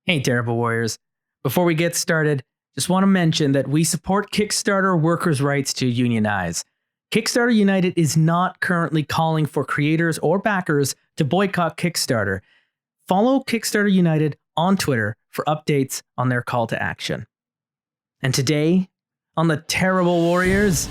Hey, Terrible Warriors. Before we get started, just want to mention that we support Kickstarter workers' rights to unionize. Kickstarter United is not currently calling for creators or backers to boycott Kickstarter. Follow Kickstarter United on Twitter for updates on their call to action. And today, on the Terrible Warriors,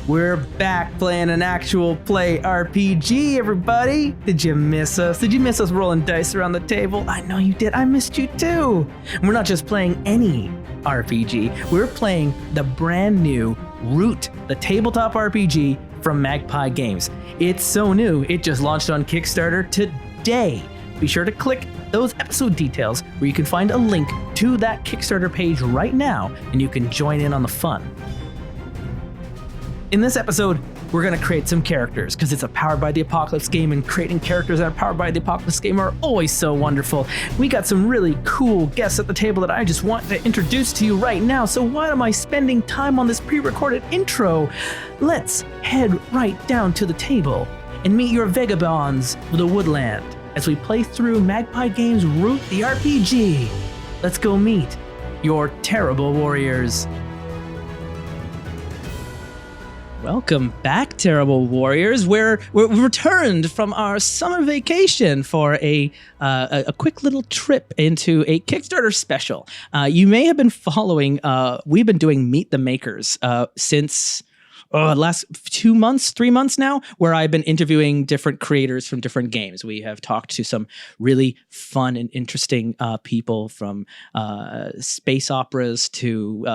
we're back playing an actual play RPG, everybody. Did you miss us? Did you miss us rolling dice around the table? I know you did. I missed you too. And we're not just playing any RPG. We're playing the brand new Root, the tabletop RPG from Magpie Games. It's so new, it just launched on Kickstarter today. Be sure to click those episode details where you can find a link to that Kickstarter page right now, and you can join in on the fun. In this episode, we're going to create some characters because it's a Powered by the Apocalypse game, and creating characters in a Powered by the Apocalypse game are always so wonderful. We got some really cool guests at the table that I just want to introduce to you right now, so why am I spending time on this pre-recorded intro? Let's head right down to the table and meet your Vagabonds with the Woodland as we play through Magpie Games' Root the RPG. Let's go meet your Terrible Warriors. Welcome back, Terrible Warriors. We're returned from our summer vacation for a quick little trip into a Kickstarter special. You may have been following, we've been doing Meet the Makers since last 2 months, 3 months now, where I've been interviewing different creators from different games. We have talked to some really fun and interesting people, from space operas to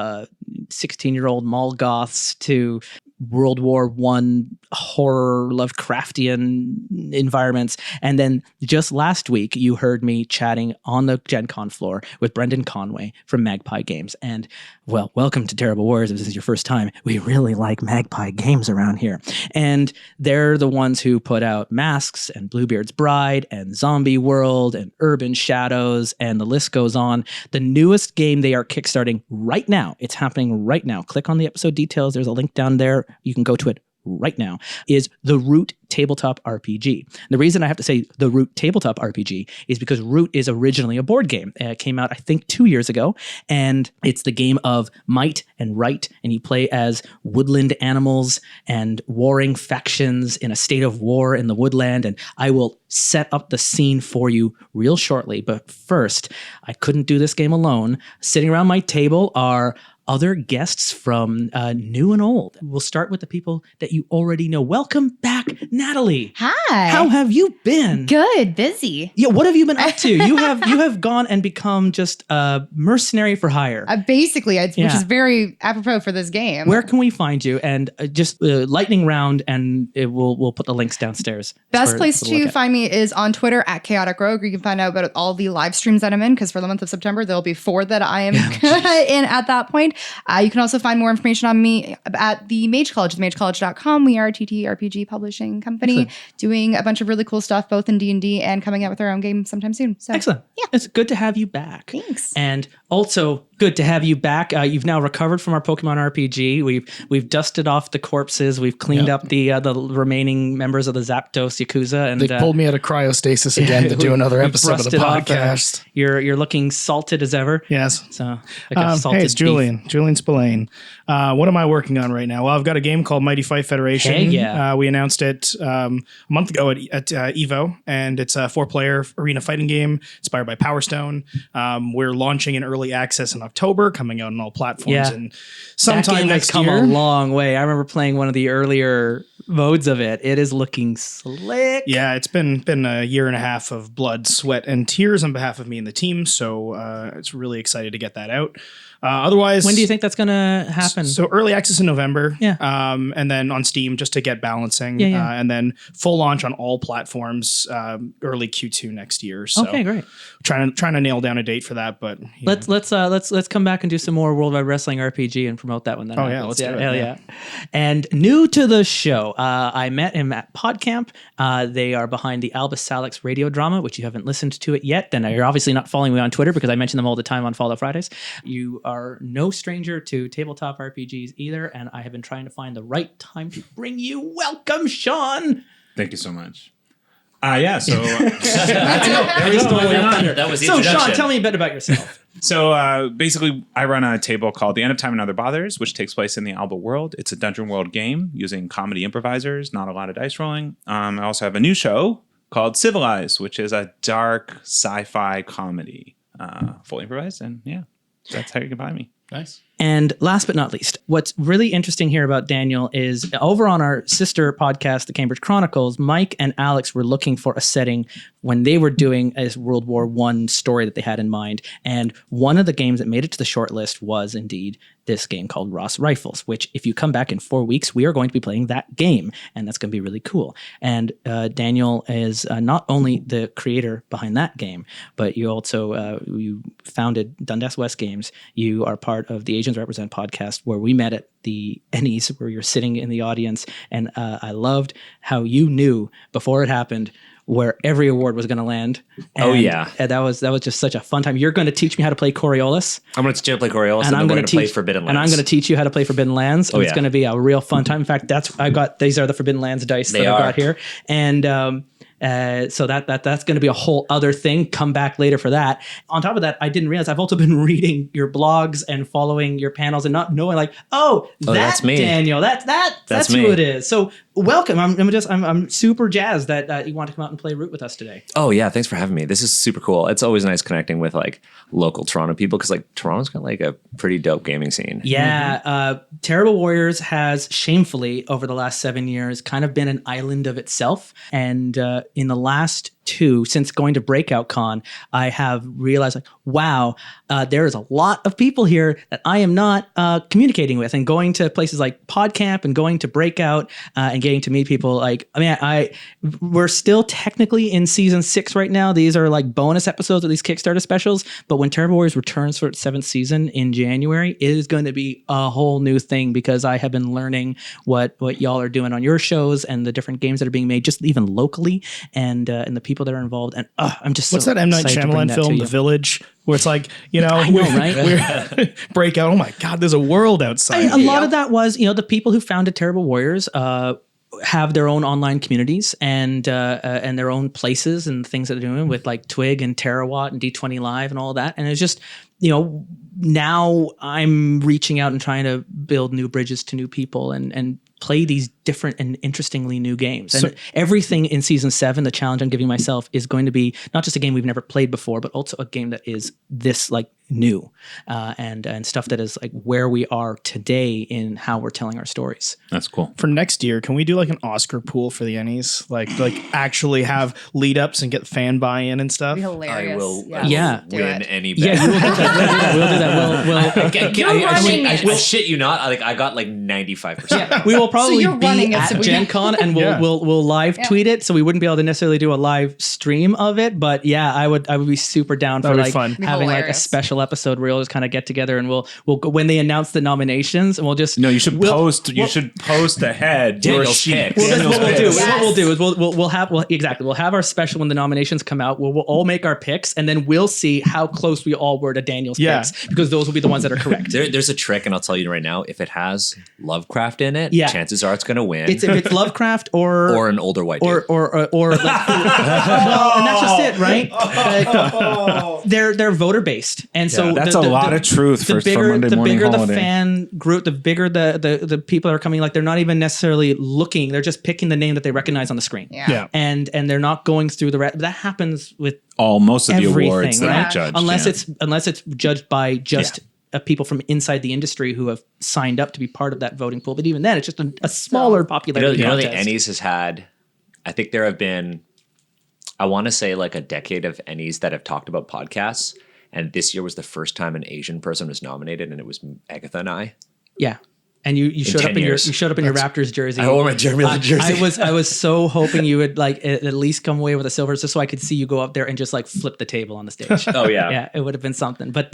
16-year-old mall goths to World War I horror Lovecraftian environments. And then just last week, you heard me chatting on the Gen Con floor with Brendan Conway from Magpie Games. And, well, welcome to Terrible Warriors. If this is your first time, we really like Magpie Games around here. And they're the ones who put out Masks and Bluebeard's Bride and Zombie World and Urban Shadows, and the list goes on. The newest game they are kickstarting right now, it's happening right now. Click on the episode details. There's a link down there. You can go to it right now, is the Root Tabletop RPG. The reason I have to say the Root Tabletop RPG is because Root is originally a board game. It came out, I think, 2 years ago, and it's the game of might and right, and you play as woodland animals and warring factions in a state of war in the woodland, and I will set up the scene for you real shortly. But first, I couldn't do this game alone. Sitting around my table are other guests from new and old. We'll start with the people that you already know. Welcome back, Natalie. Hi. How have you been? Good, busy. Yeah, what have you been up to? You have gone and become just a mercenary for hire. Basically, which is very apropos for this game. Where can we find you? And just lightning round, and we'll put the links downstairs. Best place to find me is on Twitter at Chaotic Rogue. You can find out about all the live streams that I'm in, because for the month of September, there'll be 4 that I am in at that point. You can also find more information on me at the Mage College, magecollege.com. We are a TTRPG publishing company. Excellent. Doing a bunch of really cool stuff, both in D&D and coming out with our own game sometime soon. So, excellent. Yeah. It's good to have you back. Thanks. And also good to have you back. You've now recovered from our Pokemon RPG. We've dusted off the corpses. We've cleaned up the remaining members of the Zapdos Yakuza. And they pulled me out of cryostasis again to do another episode of the podcast. You're looking salted as ever. Yes. So like hey, it's Julian. Julian Spillane. What am I working on right now? Well, I've got a game called Mighty Fight Federation. Hey, yeah. We announced it a month ago at EVO, and it's a 4-player arena fighting game inspired by Power Stone. We're launching in early access in October, coming out on all platforms, and sometime next year. That game has come a long way. I remember playing one of the earlier modes of it. It is looking slick. Yeah, it's been a year and a half of blood, sweat, and tears on behalf of me and the team. So it's really excited to get that out. Otherwise, when do you think that's going to happen? So early access in November, yeah, and then on Steam just to get balancing, and then full launch on all platforms early Q2 next year. So okay, great. Trying to nail down a date for that, but let's come back and do some more World Wide Wrestling RPG and promote that one. Then let's do it. Hell yeah! And new to the show, I met him at PodCamp. They are behind the Albus Salix radio drama, which you haven't listened to it yet. Then you're obviously not following me on Twitter because I mention them all the time on Fallout Fridays. You are no stranger to tabletop RPGs either, and I have been trying to find the right time to bring you. Welcome, Sean. Thank you so much. Yeah, so That was the So, introduction. Sean, tell me a bit about yourself. basically, I run a table called The End of Time and Other Bothers, which takes place in the Alba world. It's a dungeon world game using comedy improvisers, not a lot of dice rolling. I also have a new show called Civilized, which is a dark sci-fi comedy, fully improvised. And yeah, that's how you can find me. Nice. And last but not least, what's really interesting here about Daniel is over on our sister podcast, The Cambridge Chronicles, Mike and Alex were looking for a setting when they were doing a World War I story that they had in mind. And one of the games that made it to the short list was indeed this game called Ross Rifles, which if you come back in 4 weeks, we are going to be playing that game. And that's going to be really cool. And Daniel is not only the creator behind that game, but you also you founded Dundas West Games. You are part of the Asians Represent podcast, where we met at the Ennies, where you're sitting in the audience. And I loved how you knew before it happened where every award was going to land. And that was just such a fun time. You're going to teach me how to play Coriolis. I'm going to teach you how to play Coriolis, and then we're going to play Forbidden Lands. And I'm going to teach you how to play Forbidden Lands. And it's going to be a real fun time. In fact, these are the Forbidden Lands dice that I got here. And so that's going to be a whole other thing. Come back later for that. On top of that, I didn't realize I've also been reading your blogs and following your panels and not knowing that's me. Daniel. That's me. who it is. So welcome. I'm super jazzed that you want to come out and play Root with us today. Oh yeah, thanks for having me. This is super cool. It's always nice connecting with like local Toronto people because like Toronto's got like a pretty dope gaming scene. Yeah, Terrible Warriors has shamefully over the last 7 years kind of been an island of itself, and in the last 2, since going to Breakout Con, I have realized wow, there is a lot of people here that I am not communicating with, and going to places like PodCamp and going to Breakout and getting to meet people. We're still technically in season 6 right now. These are like bonus episodes of these Kickstarter specials, but when Terrible Warriors returns for its 7th season in January, it is going to be a whole new thing because I have been learning what y'all are doing on your shows and the different games that are being made, just even locally, and the people that are involved. And I'm just what's so that M. Night excited to bring Shyamalan that film, to The you. Village, where it's like, I know, right? we're Breakout. Oh my God, there's a world outside. A lot of that was, the people who founded Terrible Warriors have their own online communities and their own places and things that they're doing with like Twig and Terawatt and D20 Live and all of that. And it's just, now I'm reaching out and trying to build new bridges to new people and play these different and interestingly new games. And everything in season 7, the challenge I'm giving myself is going to be not just a game we've never played before, but also a game that is this like new and stuff that is like where we are today in how we're telling our stories. That's cool. For next year, can we do like an Oscar pool for the Ennies? Like actually have lead ups and get fan buy-in and stuff? Be hilarious. I will Do win it. any bet. Yeah, we will do that. We'll do that. I shit you not. I got like 95%. Yeah, we will probably you're be running it, at so we- Gen Con and we'll live tweet it, so we wouldn't be able to necessarily do a live stream of it. But yeah, I would be super down for That'd be like fun. having like a Hilarious. special episode where we'll just kind of get together and we'll go when they announce the nominations and we'll just No, you should we'll- post. You should post ahead your Daniel's sheet. picks. Well, that's what we'll do. Daniel's What we'll Yes. do is we'll have our special when the nominations come out. We'll all make our picks, and then we'll see how close we all were to Daniel's picks, because those will be the ones that are correct. There's a trick, and I'll tell you right now. If it has Lovecraft in it, Yeah. chances are it's going to win. If it's Lovecraft or an older white dude. or like, well, and that's just it, right? They're voter based, and so that's a lot of truth for Monday morning bigger holiday. the fan group, the bigger the people that are coming. Like they're not even necessarily looking; they're just picking the name that they recognize on the screen. Yeah. and they're not going through the that happens with Most of the everything, awards that right? are judged. unless it's judged by just people from inside the industry who have signed up to be part of that voting pool. But even then, it's just a smaller popularity You know the contest. Ennies has had, I think there have been, I want to say like a decade of Ennies that have talked about podcasts. And this year was the first time an Asian person was nominated, and it was Agatha and I. Yeah. And you showed 10 up in years. your Raptors jersey. I wore my Jeremy Lin jersey. I was so hoping you would like at least come away with a silver, just so I could see you go up there and just like flip the table on the stage. Oh yeah. Yeah, it would have been something. But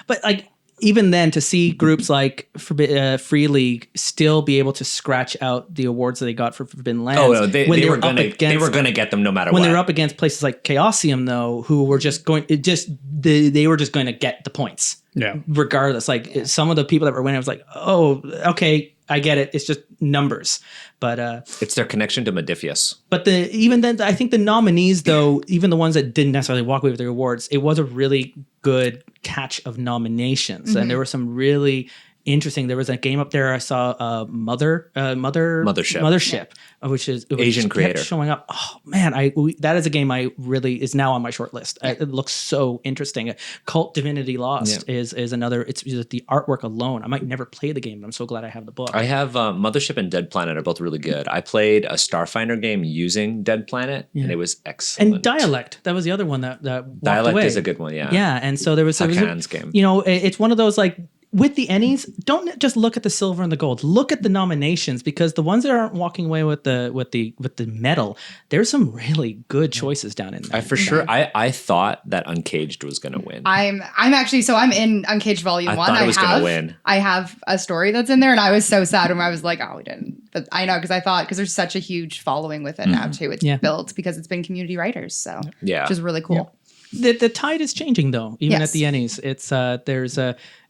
but like even then, to see groups like Free League still be able to scratch out the awards that they got for Forbidden Lands. Oh no, they were up gonna against- get them no matter when what. they were up against places like Chaosium, though, who were just going, they were just going to get the points. Yeah. Regardless, like some of the people that were winning, I was like, oh, okay, I get it. It's just numbers. But It's their connection to Modifius. But even then, I think the nominees, though, even the ones that didn't necessarily walk away with the awards, it was a really good catch of nominations, and there were some really interesting. There was a game up there I saw, Mothership, which Asian kept creator showing up. Oh man, that is a game I really is now on my short list. It looks so interesting. Cult Divinity Lost is another. It's just the artwork alone. I might never play the game, but I'm so glad I have the book. I have Mothership and Dead Planet are both really good. I played a Starfinder game using Dead Planet, and it was excellent. And Dialect, that was the other one that Dialect away. Is a good one, yeah. Yeah, and so there was Hakan's game. You know, it's one of those like. With the Ennies, don't just look at the silver and the gold. Look at the nominations, because the ones that aren't walking away with the medal, there's some really good choices down in there. I thought that Uncaged was going to win. I'm actually, so I'm in Uncaged Volume 1. I thought it was going to win. I have a story that's in there, and I was so sad when I was like, oh, we didn't. But I know, because there's such a huge following with it now too. It's built because it's been community writers, so which is really cool. Yeah. The tide is changing though, even at the Ennies. It's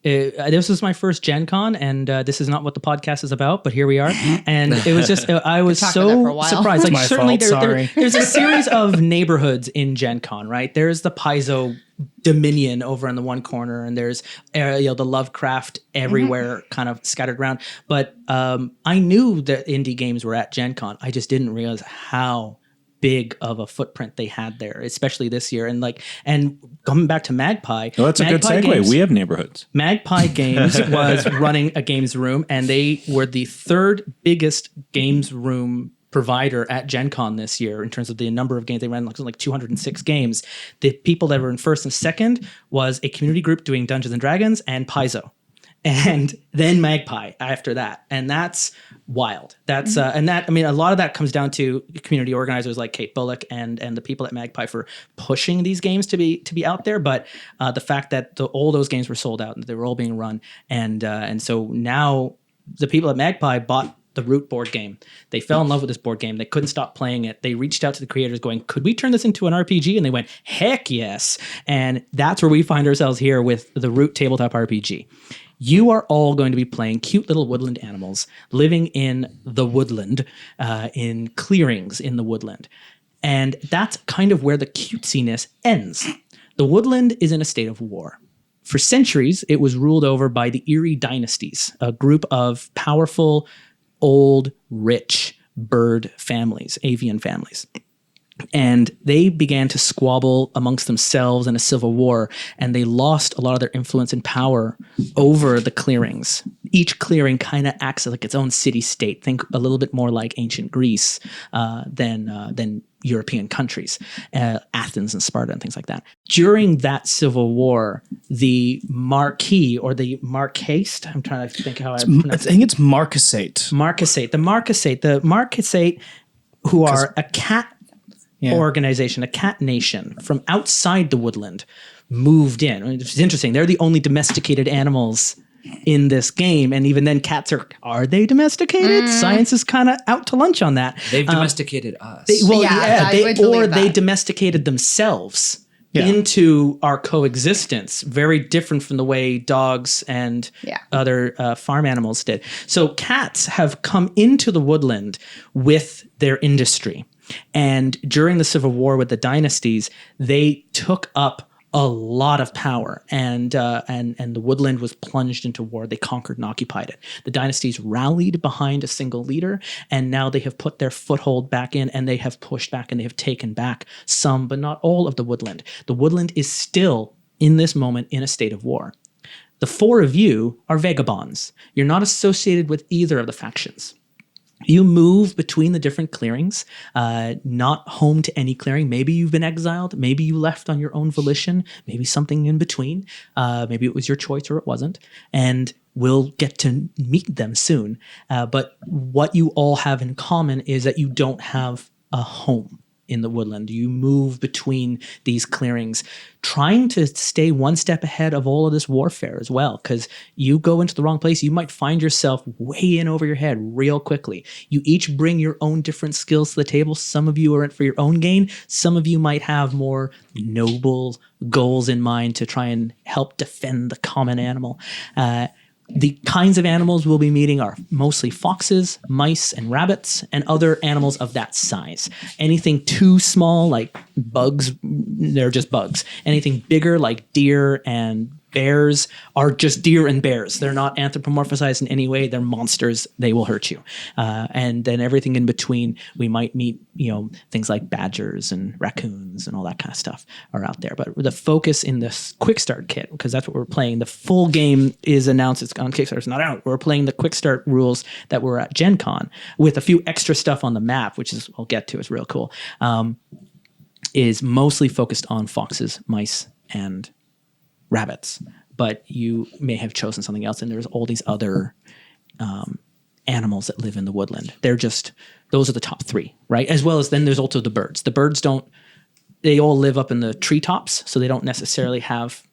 this was my first Gen Con, and this is not what the podcast is about, but here we are. And it was just, I was so surprised. Like, my certainly fault, there's a series of neighborhoods in Gen Con, right? There's the Paizo Dominion over in the one corner, and there's the Lovecraft everywhere kind of scattered around. But I knew that indie games were at Gen Con. I just didn't realize how big of a footprint they had there, especially this year. And coming back to Magpie. Well, that's a good segue. Games, we have neighborhoods. Magpie Games was running a games room, and they were the third biggest games room provider at Gen Con this year in terms of the number of games. They ran like 206 games. The people that were in first and second was a community group doing Dungeons and Dragons and Paizo. And then Magpie after that. And that's wild. That's a lot of that comes down to community organizers like Kate Bullock and the people at Magpie for pushing these games to be out there. But the fact that all those games were sold out and they were all being run. And so now the people at Magpie bought the Root board game. They fell in love with this board game. They couldn't stop playing it. They reached out to the creators going, could we turn this into an RPG? And they went, heck yes. And that's where we find ourselves here with the Root Tabletop RPG. You are all going to be playing cute little woodland animals living in the woodland, in clearings in the woodland. And that's kind of where the cutesiness ends. The woodland is in a state of war. For centuries, it was ruled over by the Eryie Dynasties, a group of powerful, old, rich bird families, avian families. And they began to squabble amongst themselves in a civil war, and they lost a lot of their influence and power over the clearings. Each clearing kind of acts like its own city-state. Think a little bit more like ancient Greece than European countries, Athens and Sparta and things like that. During that civil war, the Marquis or the Marquisate, I'm trying to think how I pronounce it. I think it's Marquisate. The Marquisate, who are a cat organization, a cat nation from outside the woodland, moved in. It's interesting. They're the only domesticated animals in this game, and even then, cats are they domesticated? Science is kind of out to lunch on that. They've domesticated us. They domesticated themselves into our coexistence. Very different from the way dogs and other farm animals did. So cats have come into the woodland with their industry. And during the Civil War with the Dynasties, they took up a lot of power, and the woodland was plunged into war. They conquered and occupied it. The Dynasties rallied behind a single leader, and now they have put their foothold back in, and they have pushed back, and they have taken back some, but not all of the woodland. The woodland is still, in this moment, in a state of war. The four of you are Vagabonds. You're not associated with either of the factions. You move between the different clearings, not home to any clearing. Maybe you've been exiled. Maybe you left on your own volition. Maybe something in between. Maybe it was your choice or it wasn't. And we'll get to meet them soon. But what you all have in common is that you don't have a home in the woodland. You move between these clearings, trying to stay one step ahead of all of this warfare as well, because you go into the wrong place, you might find yourself way in over your head real quickly. You each bring your own different skills to the table. Some of you are in for your own gain. Some of you might have more noble goals in mind to try and help defend the common animal. The kinds of animals we'll be meeting are mostly foxes, mice, and rabbits, and other animals of that size. Anything too small, like bugs, they're just bugs. Anything bigger, like deer and bears, are just deer and bears. They're not anthropomorphized in any way. They're monsters. They will hurt you. And then everything in between, we might meet, things like badgers and raccoons and all that kind of stuff are out there. But the focus in this quick start kit, because that's what we're playing. The full game is announced. It's on Kickstarter. It's not out. We're playing the quick start rules that were at Gen Con with a few extra stuff on the map, which is, I'll get to, is real cool. Is mostly focused on foxes, mice, and rabbits, but you may have chosen something else, and there's all these other animals that live in the woodland. Those are the top 3, right? As well as then there's also the birds. The birds they all live up in the treetops, so they don't necessarily have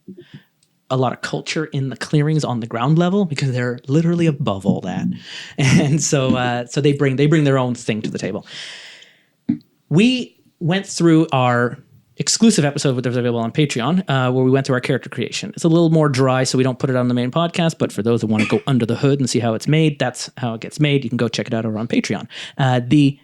a lot of culture in the clearings on the ground level because they're literally above all that. And so they bring their own thing to the table. We went through our exclusive episode that was available on Patreon, where we went through our character creation. It's a little more dry, so we don't put it on the main podcast, but for those that want to go under the hood and see how it's made, that's how it gets made. You can go check it out over on Patreon. The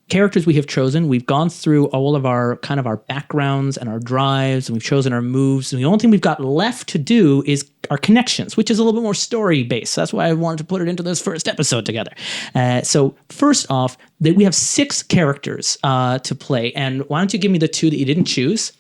characters we have chosen, we've gone through all of our kind of our backgrounds and our drives, and we've chosen our moves. And the only thing we've got left to do is our connections, which is a little bit more story based. So that's why I wanted to put it into this first episode together. So first off, we have 6 characters to play, and why don't you give me the 2 that you didn't choose?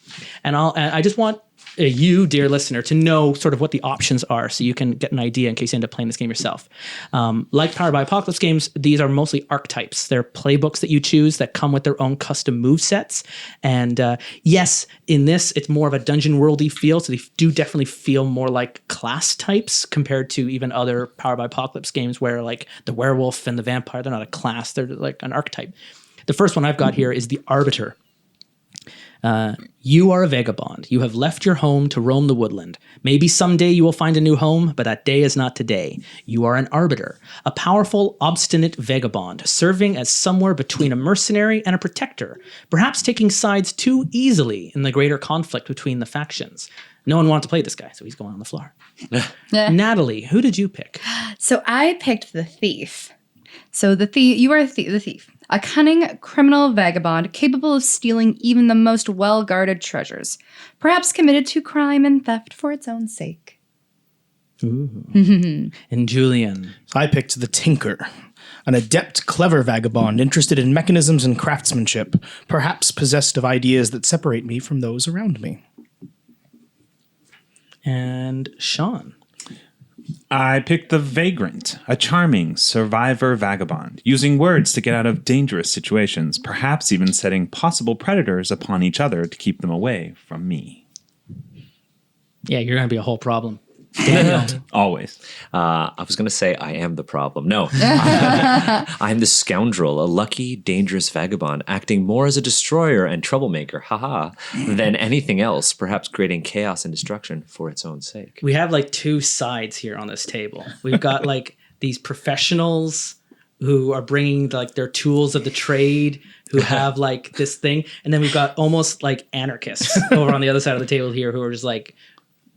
And I just want you, dear listener, to know sort of what the options are so you can get an idea in case you end up playing this game yourself. Like Powered by Apocalypse games, these are mostly archetypes. They're playbooks that you choose that come with their own custom move sets. And yes, in this, it's more of a dungeon worldy feel, so they do definitely feel more like class types compared to even other Powered by Apocalypse games where like the werewolf and the vampire, they're not a class, they're like an archetype. The first one I've got here is the Arbiter. You are a vagabond. You have left your home to roam the woodland. Maybe someday you will find a new home, but that day is not today. You are an arbiter, a powerful, obstinate vagabond, serving as somewhere between a mercenary and a protector, perhaps taking sides too easily in the greater conflict between the factions. No one wanted to play this guy, so he's going on the floor. Natalie, who did you pick? So I picked the thief. So the thief, you are the thief. A cunning criminal vagabond capable of stealing even the most well-guarded treasures, perhaps committed to crime and theft for its own sake. Ooh. And Julian. So I picked the Tinker, an adept, clever vagabond interested in mechanisms and craftsmanship, perhaps possessed of ideas that separate me from those around me. And Sean. I picked the Vagrant, a charming survivor vagabond, using words to get out of dangerous situations, perhaps even setting possible predators upon each other to keep them away from me. Yeah, you're going to be a whole problem. Daniel. Always. I was going to say I am the problem. No. I'm the Scoundrel, a lucky, dangerous vagabond, acting more as a destroyer and troublemaker, than anything else, perhaps creating chaos and destruction for its own sake. We have like 2 sides here on this table. We've got like these professionals who are bringing like their tools of the trade, who have like this thing. And then we've got almost like anarchists over on the other side of the table here who are just like,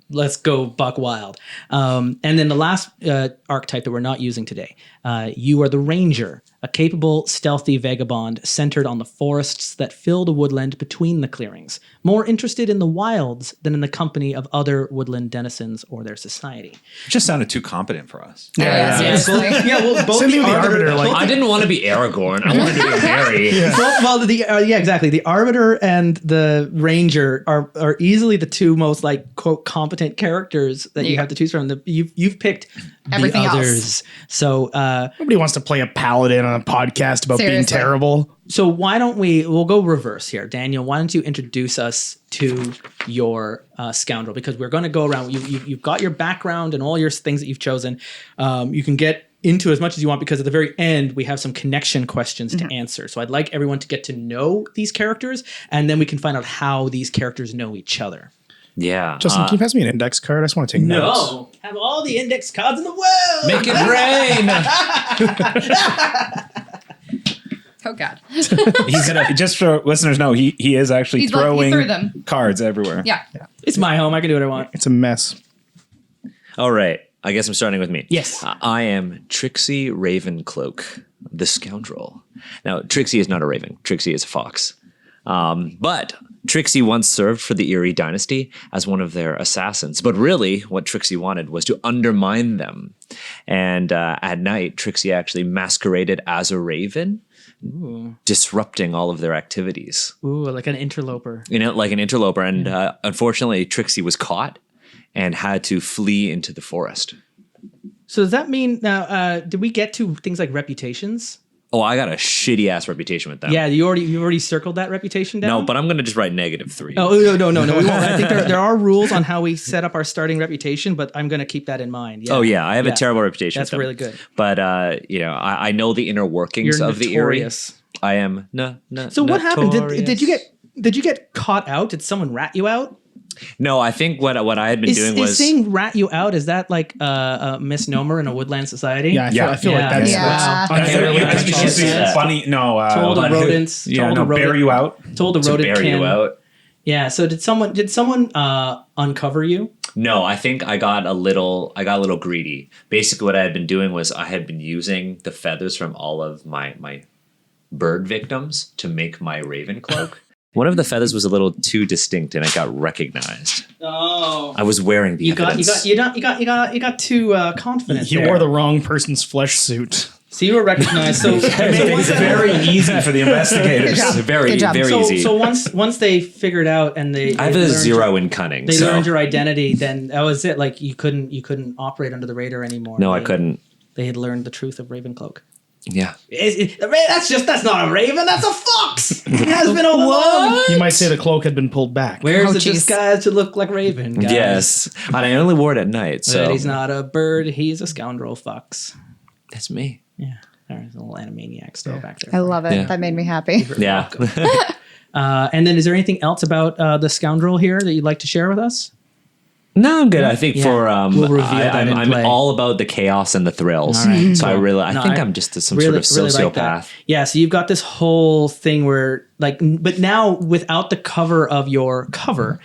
let's go buck wild. And then the last archetype that we're not using today, you are the Ranger, a capable, stealthy vagabond centered on the forests that fill the woodland between the clearings, more interested in the wilds than in the company of other woodland denizens or their society. It just sounded too competent for us. Seriously. Well, both Send me the the Arbiter, Arbiter, like- I didn't want to be Aragorn. I wanted to be Mary. exactly. The Arbiter and the Ranger are easily the 2 most like quote competent characters that you have to choose from. You've picked Everything the else. others. So Nobody wants to play a paladin on a podcast about being Seriously. terrible. So why don't we'll go reverse here. Daniel, why don't you introduce us to your Scoundrel? Because we're going to go around. You've got your background and all your things that you've chosen. You can get into as much as you want because at the very end, we have some connection questions to answer. So I'd like everyone to get to know these characters, and then we can find out how these characters know each other. Yeah. Justin, can you pass me an index card? I just want to take notes. No. Have all the index cards in the world. Make it rain. Oh, God. He's gonna just so listeners know he is actually He throwing threw them. cards everywhere. Yeah. It's my home. I can do what I want. It's a mess. All right. I guess I'm starting with me. Yes. I am Trixie Ravencloak, the Scoundrel. Now, Trixie is not a raven. Trixie is a fox. But Trixie once served for the Eryie dynasty as one of their assassins. But really, what Trixie wanted was to undermine them. And at night, Trixie actually masqueraded as a raven, disrupting all of their activities. Ooh, like an interloper. Like an interloper. And unfortunately, Trixie was caught and had to flee into the forest. So does that mean now? Did we get to things like reputations? Oh, I got a shitty ass reputation with them. Yeah, you already circled that reputation down. No, but I'm gonna just write -3. Oh no, we won't. I think there are rules on how we set up our starting reputation, but I'm gonna keep that in mind. Yeah. Oh yeah, I have a terrible reputation. That's with them. really good. But I know the inner workings You're of notorious. the Eryie. I am no. So what happened? Did you get caught out? Did someone rat you out? No, I think what I had been doing was is saying "rat you out." Is that like a misnomer in a Woodland society? Yeah, I feel like that's Yeah. unfairly funny. No, Told the rodents. bear you out. Told the to rodent bear you out. Yeah. So did someone uncover you? No, I think I got a little greedy. Basically, what I had been doing was I had been using the feathers from all of my bird victims to make my raven cloak. One of the feathers was a little too distinct, and it got recognized. Oh, I was wearing the evidence. You got too confident. You there. wore the wrong person's flesh suit. So you were recognized. So It's very easy for the investigators. Very easy. So once they figured out and they I have a 0 in cunning. They learned your identity. Then that was it. Like you couldn't operate under the radar anymore. No, I couldn't. They had learned the truth of Ravencloak. Yeah. That's not a raven. That's a fox. It has been all along. You might say the cloak had been pulled back. Where's the disguise to look like Raven? Guys? Yes, and I only wore it at night. So But he's not a bird. He's a scoundrel fox. That's me. Yeah, there's a little animaniac still back there. I love it. Yeah. That made me happy. Yeah. And then, is there anything else about the scoundrel here that you'd like to share with us? No, I'm good. I think We'll reveal that in I'm play. all about the chaos and the thrills. All right. So I think I'm just some sort of sociopath. Like that. Yeah, so you've got this whole thing where, but now without the cover of your cover,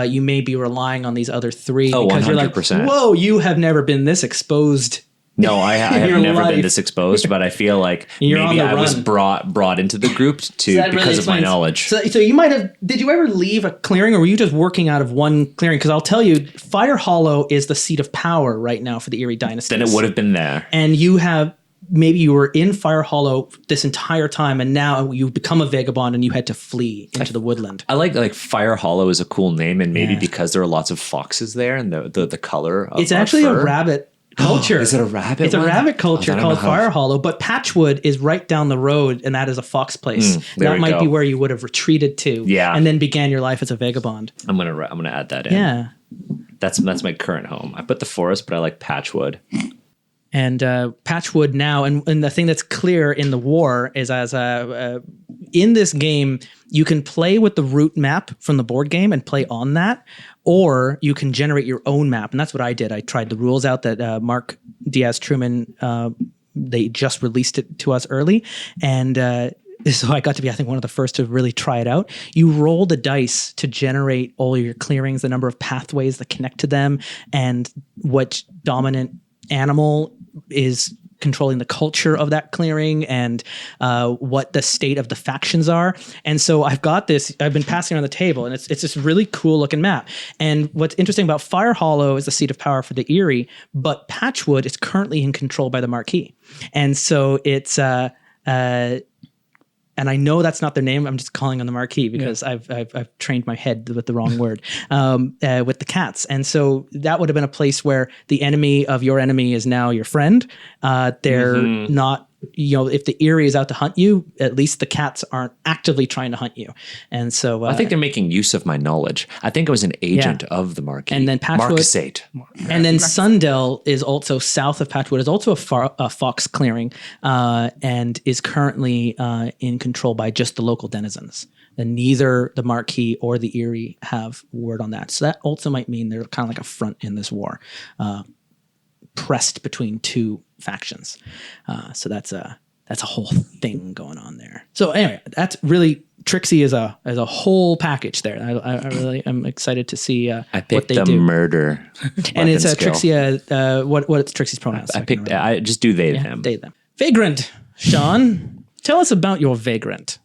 you may be relying on these other three because 100%. you're like, whoa, you have never been this exposed. No, I have your never life. been this exposed, but I feel like You're on maybe the I was run. brought into the group because of my knowledge. So you might have. Did you ever leave a clearing, or were you just working out of one clearing? Because I'll tell you, Fire Hollow is the seat of power right now for the Eryie Dynasties. Then it would have been there. And you have. Maybe you were in Fire Hollow this entire time, and now you become a vagabond, and you had to flee into the woodland. I like Fire Hollow is a cool name, and maybe because there are lots of foxes there, and the color of it's actually fur. a rabbit culture. Is it a rabbit? It's a rabbit culture I don't called know how- Fire Hollow, but Patchwood is right down the road, and that is a fox place. there That we might go. be where you would have retreated to, Yeah. and then began your life as a vagabond. I'm gonna add that in. Yeah. That's my current home. I put the forest, but I like Patchwood. And Patchwood now, and the thing that's clear in the war is in this game, you can play with the root map from the board game and play on that, or you can generate your own map. And that's what I did. I tried the rules out that Mark Diaz Truman, they just released it to us early. And so I got to be, I think, one of the first to really try it out. You roll the dice to generate all your clearings, the number of pathways that connect to them, and what dominant animal is controlling the culture of that clearing, and what the state of the factions are. And so I've got this, I've been passing around the table, and it's this really cool looking map. And what's interesting about Fire Hollow is the seat of power for the Eryie, but Patchwood is currently in control by the Marquis. And so it's and I know that's not their name. I'm just calling on the Marquis because I've trained my head with the wrong word, with the cats. And so that would have been a place where the enemy of your enemy is now your friend. They're not, if the Eryie is out to hunt you, at least the cats aren't actively trying to hunt you. And so I think they're making use of my knowledge. I think I was an agent of the Marquis. And then Patchwood, Marquisate. And then Sundell is also south of Patchwood, is also a fox clearing, and is currently in control by just the local denizens. And neither the Marquis or the Eryie have word on that. So that also might mean they're kind of like a front in this war, pressed between two factions. So that's a whole thing going on there. So anyway, that's really Trixie is a whole package there. I really am excited to see I what picked they the do. murder. And it's weapon skill. Trixie. What's Trixie's pronouns? I just do they them. They them. Vagrant. Sean, tell us about your Vagrant.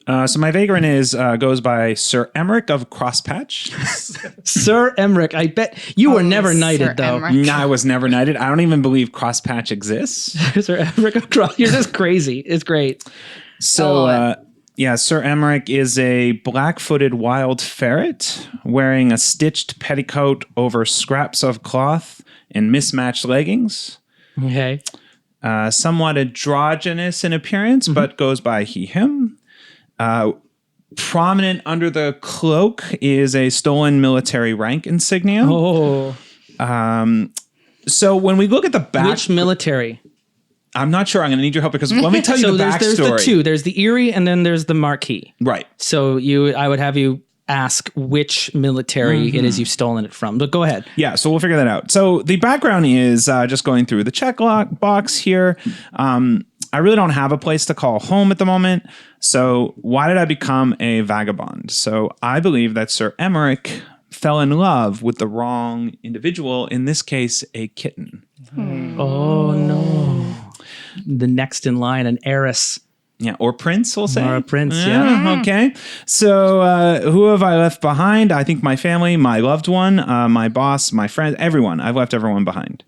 So my Vagrant goes by Sir Emeric of Crosspatch. Sir Emeric. I bet you were never Sir knighted though. Emeric. No, I was never knighted. I don't even believe Crosspatch exists. Sir Emeric of Cross. You're just crazy. It's great. So, Sir Emeric is a black-footed wild ferret wearing a stitched petticoat over scraps of cloth and mismatched leggings. Okay. Somewhat androgynous in appearance, but goes by he, him. Prominent under the cloak is a stolen military rank insignia. Oh. So when we look at the back... Which military? I'm not sure. I'm going to need your help because let me tell you So the there's backstory. the two. There's the Eryie and then there's the Marquis. Right. So I would have you ask which military it is you've stolen it from. But go ahead. Yeah, so we'll figure that out. So the background is just going through the check box here. I really don't have a place to call home at the moment. So why did I become a vagabond? So I believe that Sir Emeric fell in love with the wrong individual, in this case, a kitten. Oh, no. The next in line, an heiress. Yeah, or prince, we'll say. Or a prince, yeah. Okay. So who have I left behind? I think my family, my loved one, my boss, my friends, everyone. I've left everyone behind.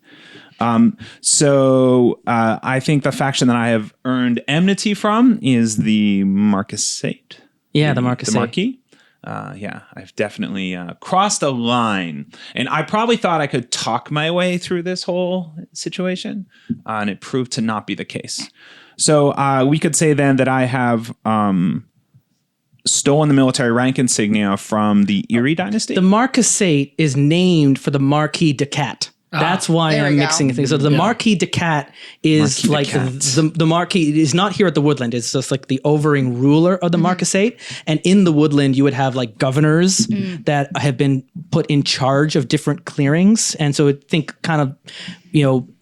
So I think the faction that I have earned enmity from is the Marquisate. Yeah, the Marquisate. The Marquis. I've definitely crossed a line. And I probably thought I could talk my way through this whole situation, and it proved to not be the case. So we could say then that I have stolen the military rank insignia from the Eryie dynasty. The Marquisate is named for the Marquis de Cat. That's why there I'm we go. mixing things. So the Marquis de Cat is Marquis de Cat. the Marquis is not here at the Woodland. It's just like the overing ruler of the Marquisate. And in the Woodland, you would have like governors that have been put in charge of different clearings. And so think kind of,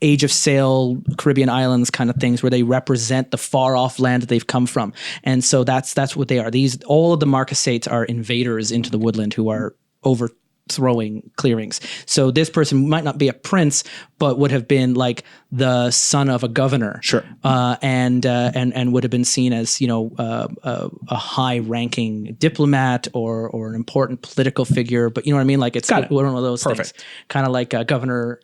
Age of Sail, Caribbean islands kind of things where they represent the far off land that they've come from. And so that's what they are. All of the Marquisates are invaders into the Woodland who are overthrowing clearings. So this person might not be a prince, but would have been like the son of a governor. Sure. And would have been seen as, a high-ranking diplomat or an important political figure. But you know what I mean? Like it's one of those things. Kind of like Governor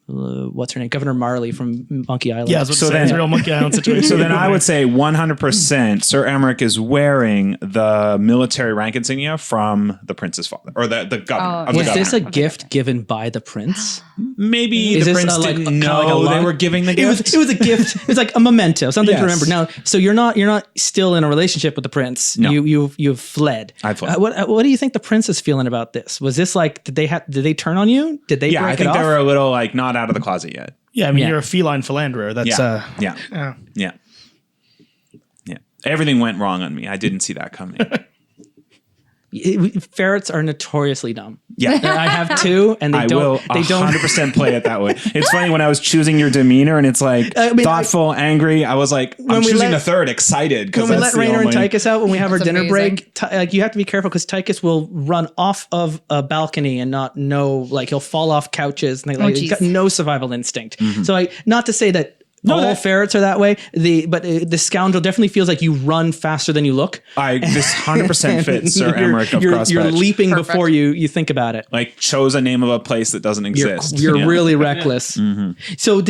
what's her name? Governor Marley from Monkey Island. Yeah, it's a real Monkey Island situation. So then I would say 100% Sir Emeric is wearing the military rank insignia from the prince's father, or the governor. Was this a gift given by the prince? Maybe Is the this prince like didn't a know they long- were giving the gift. It was a gift. It was like a memento, something to Yes. remember. Now, so you're not still in a relationship with the prince. No. You've fled. I've fled. What do you think the prince is feeling about this? Was this like did they turn on you? Did they Yeah, break I think it they off? were a little like not out of the closet yet. Yeah, I mean, Yeah. you're a feline philanderer. That's Yeah. Everything went wrong on me. I didn't see that coming. Ferrets are notoriously dumb. Yeah. I have two, and I will 100% play it that way. It's funny when I was choosing your demeanor, and it's like thoughtful, angry. I was like, I'm choosing the third, excited. When we let Rainer and Tychus out, when we have our That's dinner amazing. break, you have to be careful because Tychus will run off of a balcony and not know, like he'll fall off couches, and he's geez. got no survival instinct. So not to say that. All ferrets are that way. But the scoundrel definitely feels like you run faster than you look. This 100% fits Sir Emeric of Crosspatch. You're leaping Perfect. before you think about it. Like chose a name of a place that doesn't exist. You're Yeah. really reckless. So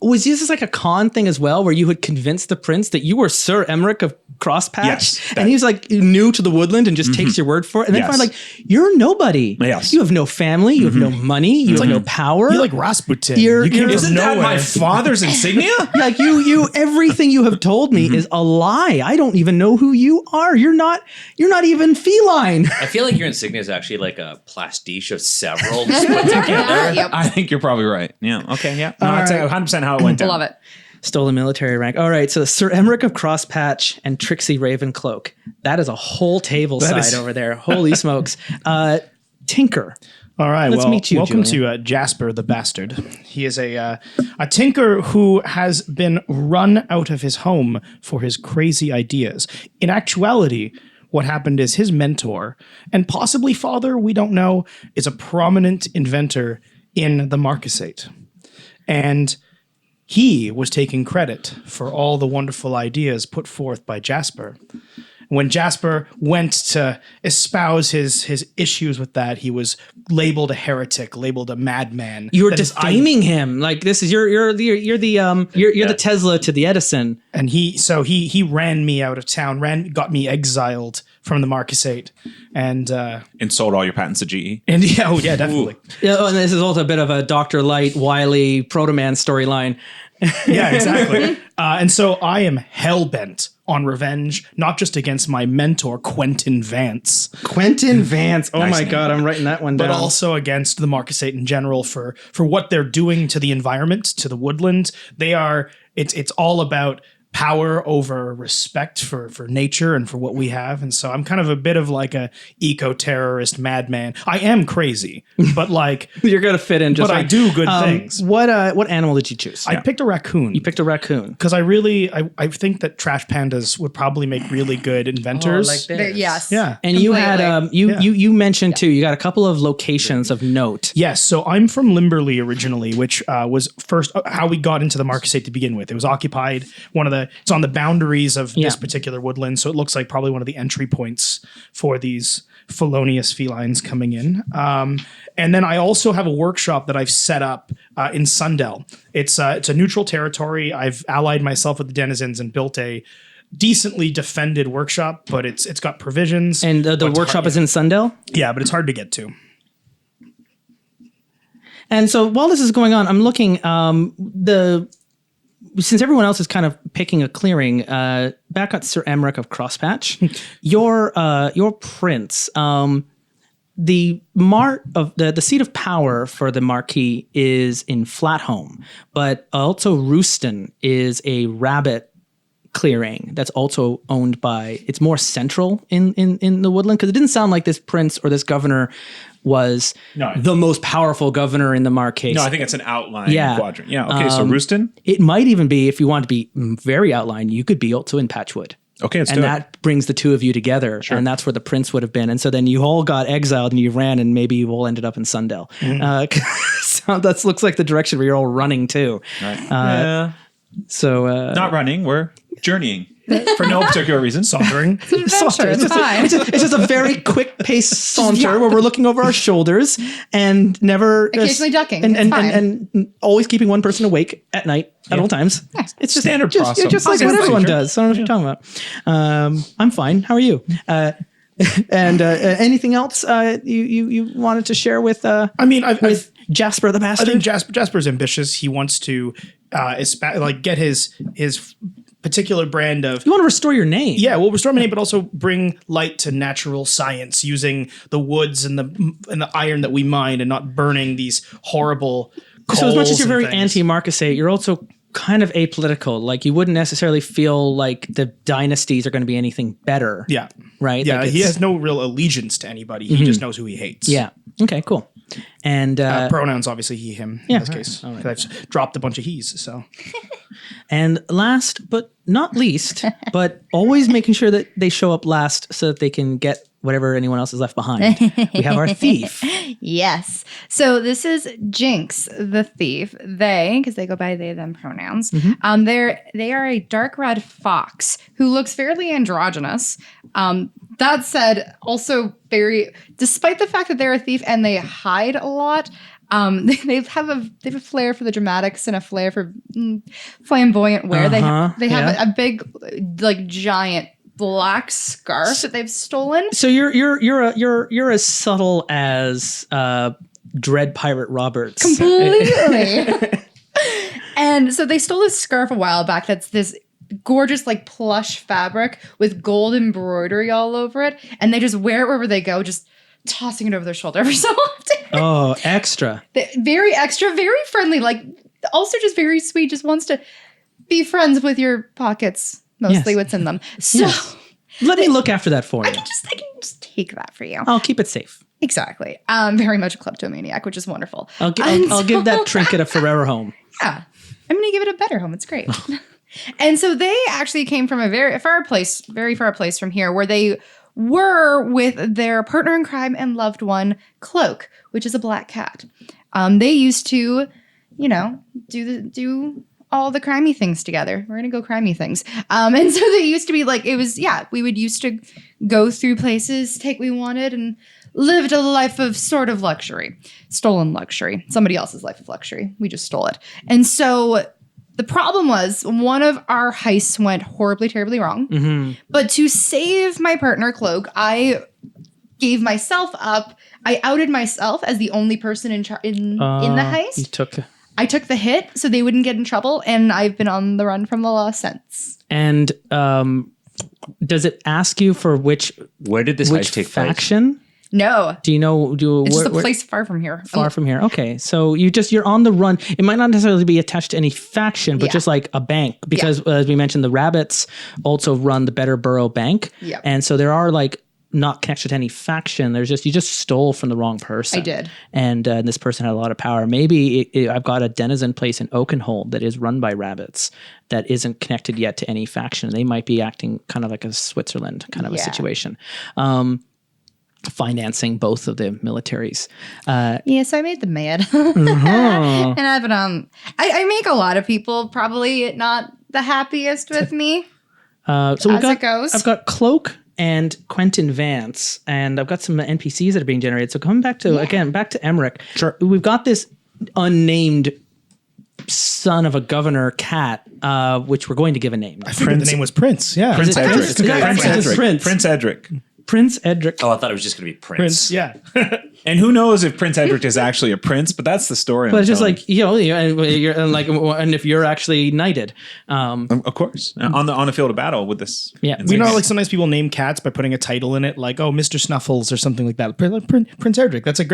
was this like a con thing as well, where you had convinced the prince that you were Sir Emeric of Crosspatch? Yes, and he's like new to the Woodland and just takes your word for it. And then Yes. finally, like, you're nobody. Yes. You have no family. You have no money. You have no power. You're like Rasputin. You're- you came Isn't from that nowhere. my father's insignia? like you everything you have told me is a lie. I don't even know who you are. You're not even feline. I feel like your insignia is actually like a pastiche of several just put together. Yep. I think you're probably right. Yeah. Okay. Yeah. No, All that's right. 100% how it went down. Love it. Stole a military rank. All right, so Sir Emeric of Crosspatch and Trixie Cloak. That is a whole table side is- over there. Holy smokes. Tinker. All right. Let's meet you, welcome Julian. to Jasper the Bastard. He is a tinker who has been run out of his home for his crazy ideas. In actuality, what happened is his mentor, and possibly father, we don't know, is a prominent inventor in the Marquisate. And he was taking credit for all the wonderful ideas put forth by Jasper. When Jasper went to espouse his issues with that, he was labeled a heretic, labeled a madman. You were That his defaming him. Like this is you're the Tesla to the Edison. And he ran me out of town, got me exiled from the Marquisate, and sold all your patents to GE. Definitely. Yeah, and this is also a bit of a Dr. Light, Wily, Proto-Man storyline. Yeah, exactly. And so I am hell-bent on revenge, not just against my mentor, Quentin Vance. Quentin Vance. Oh Nice my name. God, I'm writing that one down. But also against the Marquisate in general for what they're doing to the environment, to the woodland. It's all about power over respect for nature and for what we have. And so I'm kind of a bit of like a eco-terrorist madman. I am crazy, but like You're gonna fit in just but I right. do good things. What animal did you choose? I picked a raccoon. You picked a raccoon. because I think that trash pandas would probably make really good inventors. Yes. Yeah. And you had Completely. you mentioned too. You got a couple of locations of note. Yes, so I'm from Limberley originally, which was first how we got into the Marquisate to begin with. It was occupied. It's on the boundaries of this particular woodland, so it looks like probably one of the entry points for these felonious felines coming in. And then I also have a workshop that I've set up in Sundell. It's a neutral territory. I've allied myself with the denizens and built a decently defended workshop, but it's got provisions. And the workshop is in Sundell. Yeah, but it's hard to get to. And so while this is going on, I'm looking since everyone else is kind of picking a clearing, back at Sir Emmerich of Crosspatch, your prince, the seat of power for the Marquis is in Flatholm, but also Rooston is a rabbit clearing that's also owned by. It's more central in the woodland because it didn't sound like this prince or this governor was the most powerful governor in the Marquis. No, I think it's an outline Yeah. quadrant. Yeah. Okay. So Rooston. It might even be, if you want to be very outlined, you could be also in Patchwood. Okay. Let's And do it. that brings the two of you together. And that's where the prince would have been. And so then you all got exiled and you ran and maybe you all ended up in Sundell. So that looks like the direction where you're all running too. Yeah. So Not running. We're journeying for no particular reason. Sauntering. Adventure, it's fine. it's just a very quick paced saunter where we're looking over our shoulders and never Occasionally ducking. and It's fine. and always keeping one person awake at night at all times. It's just Standard just, process. just like what Process everyone procedure. does. I don't know what you're talking about. I'm fine. How are you? And anything else you wanted to share with I've Jasper the I Bastard? think Jasper's ambitious. He wants to get his particular brand of. You want to restore your name. Yeah, well, restore my name, but also bring light to natural science using the woods and the iron that we mine, and not burning these horrible. So as much as coals you're and very things. anti-Marquisate, you're also kind of apolitical. Like you wouldn't necessarily feel like the dynasties are going to be anything better. Yeah, Right? yeah. Like He it's- has no real allegiance to anybody. He just knows who he hates. Yeah. Okay, cool. And Pronouns obviously he, him in this case. 'Cause I've just dropped a bunch of he's. So and last but not least, but always making sure that they show up last so that they can get whatever anyone else is left behind. We have our thief. Yes. So this is Jinx the Thief. They, because they go by they them pronouns. They are a dark red fox who looks fairly androgynous. That said, also despite the fact that they're a thief and they hide a lot, they have a flair for the dramatics and a flair for flamboyant wear. They have a big, like, giant black scarf that they've stolen. So you're as subtle as Dread Pirate Roberts. Completely. And so they stole this scarf a while back that's this gorgeous, like, plush fabric with gold embroidery all over it. And they just wear it wherever they go, just tossing it over their shoulder every so often. Oh, extra. Very extra, very friendly, like, also just very sweet, just wants to be friends with your pockets, mostly Yes. what's in them. So Yes. Let me look after that for I you. can just take that for you. I'll keep it safe. Exactly. Very much a kleptomaniac, which is wonderful. I'll give that trinket a forever home. Yeah. I'm going to give it a better home. It's great. And so they actually came from a very far place from here, where they were with their partner in crime and loved one, Cloak, which is a black cat. They used to, do all the crimey things together. We're going to go crimey things. And so they used to be like, we would used to go through places, take what we wanted, and lived a life of sort of luxury. Stolen luxury. Somebody else's life of luxury. We just stole it. And so the problem was one of our heists went horribly, terribly wrong. Mm-hmm. But to save my partner, Cloak, I gave myself up. I outed myself as the only person in the heist. I took the hit so they wouldn't get in trouble, and I've been on the run from the law since. And does it ask you for where did this heist take faction? place? No. Do you know? It's just a place far from here. Far from here. Okay, so you're on the run. It might not necessarily be attached to any faction, but just like a bank, because as we mentioned, the rabbits also run the Better Borough Bank, and so there are like not connected to any faction. There's you just stole from the wrong person. I did, and this person had a lot of power. Maybe I've got a denizen place in Oakenhold that is run by rabbits that isn't connected yet to any faction. They might be acting kind of like a Switzerland kind of a situation. Financing both of the militaries. So I made them mad. And I've been I make a lot of people probably not the happiest with me. It goes. I've got Cloak and Quentin Vance, and I've got some NPCs that are being generated. So coming back to Emmerich. Sure. We've got this unnamed son of a governor cat, which we're going to give a name. I figured the name was Prince. Yeah. Prince Edric. Prince Edric. Prince Edric. Oh, I thought it was just going to be Prince. Yeah. And who knows if Prince Edric is actually a prince, but that's the story. But it's just like, and if you're actually knighted. Of course. On the field of battle with this. Yeah. We know, like, sometimes people name cats by putting a title in it, like, Mr. Snuffles or something like that. Prince Edric. It's a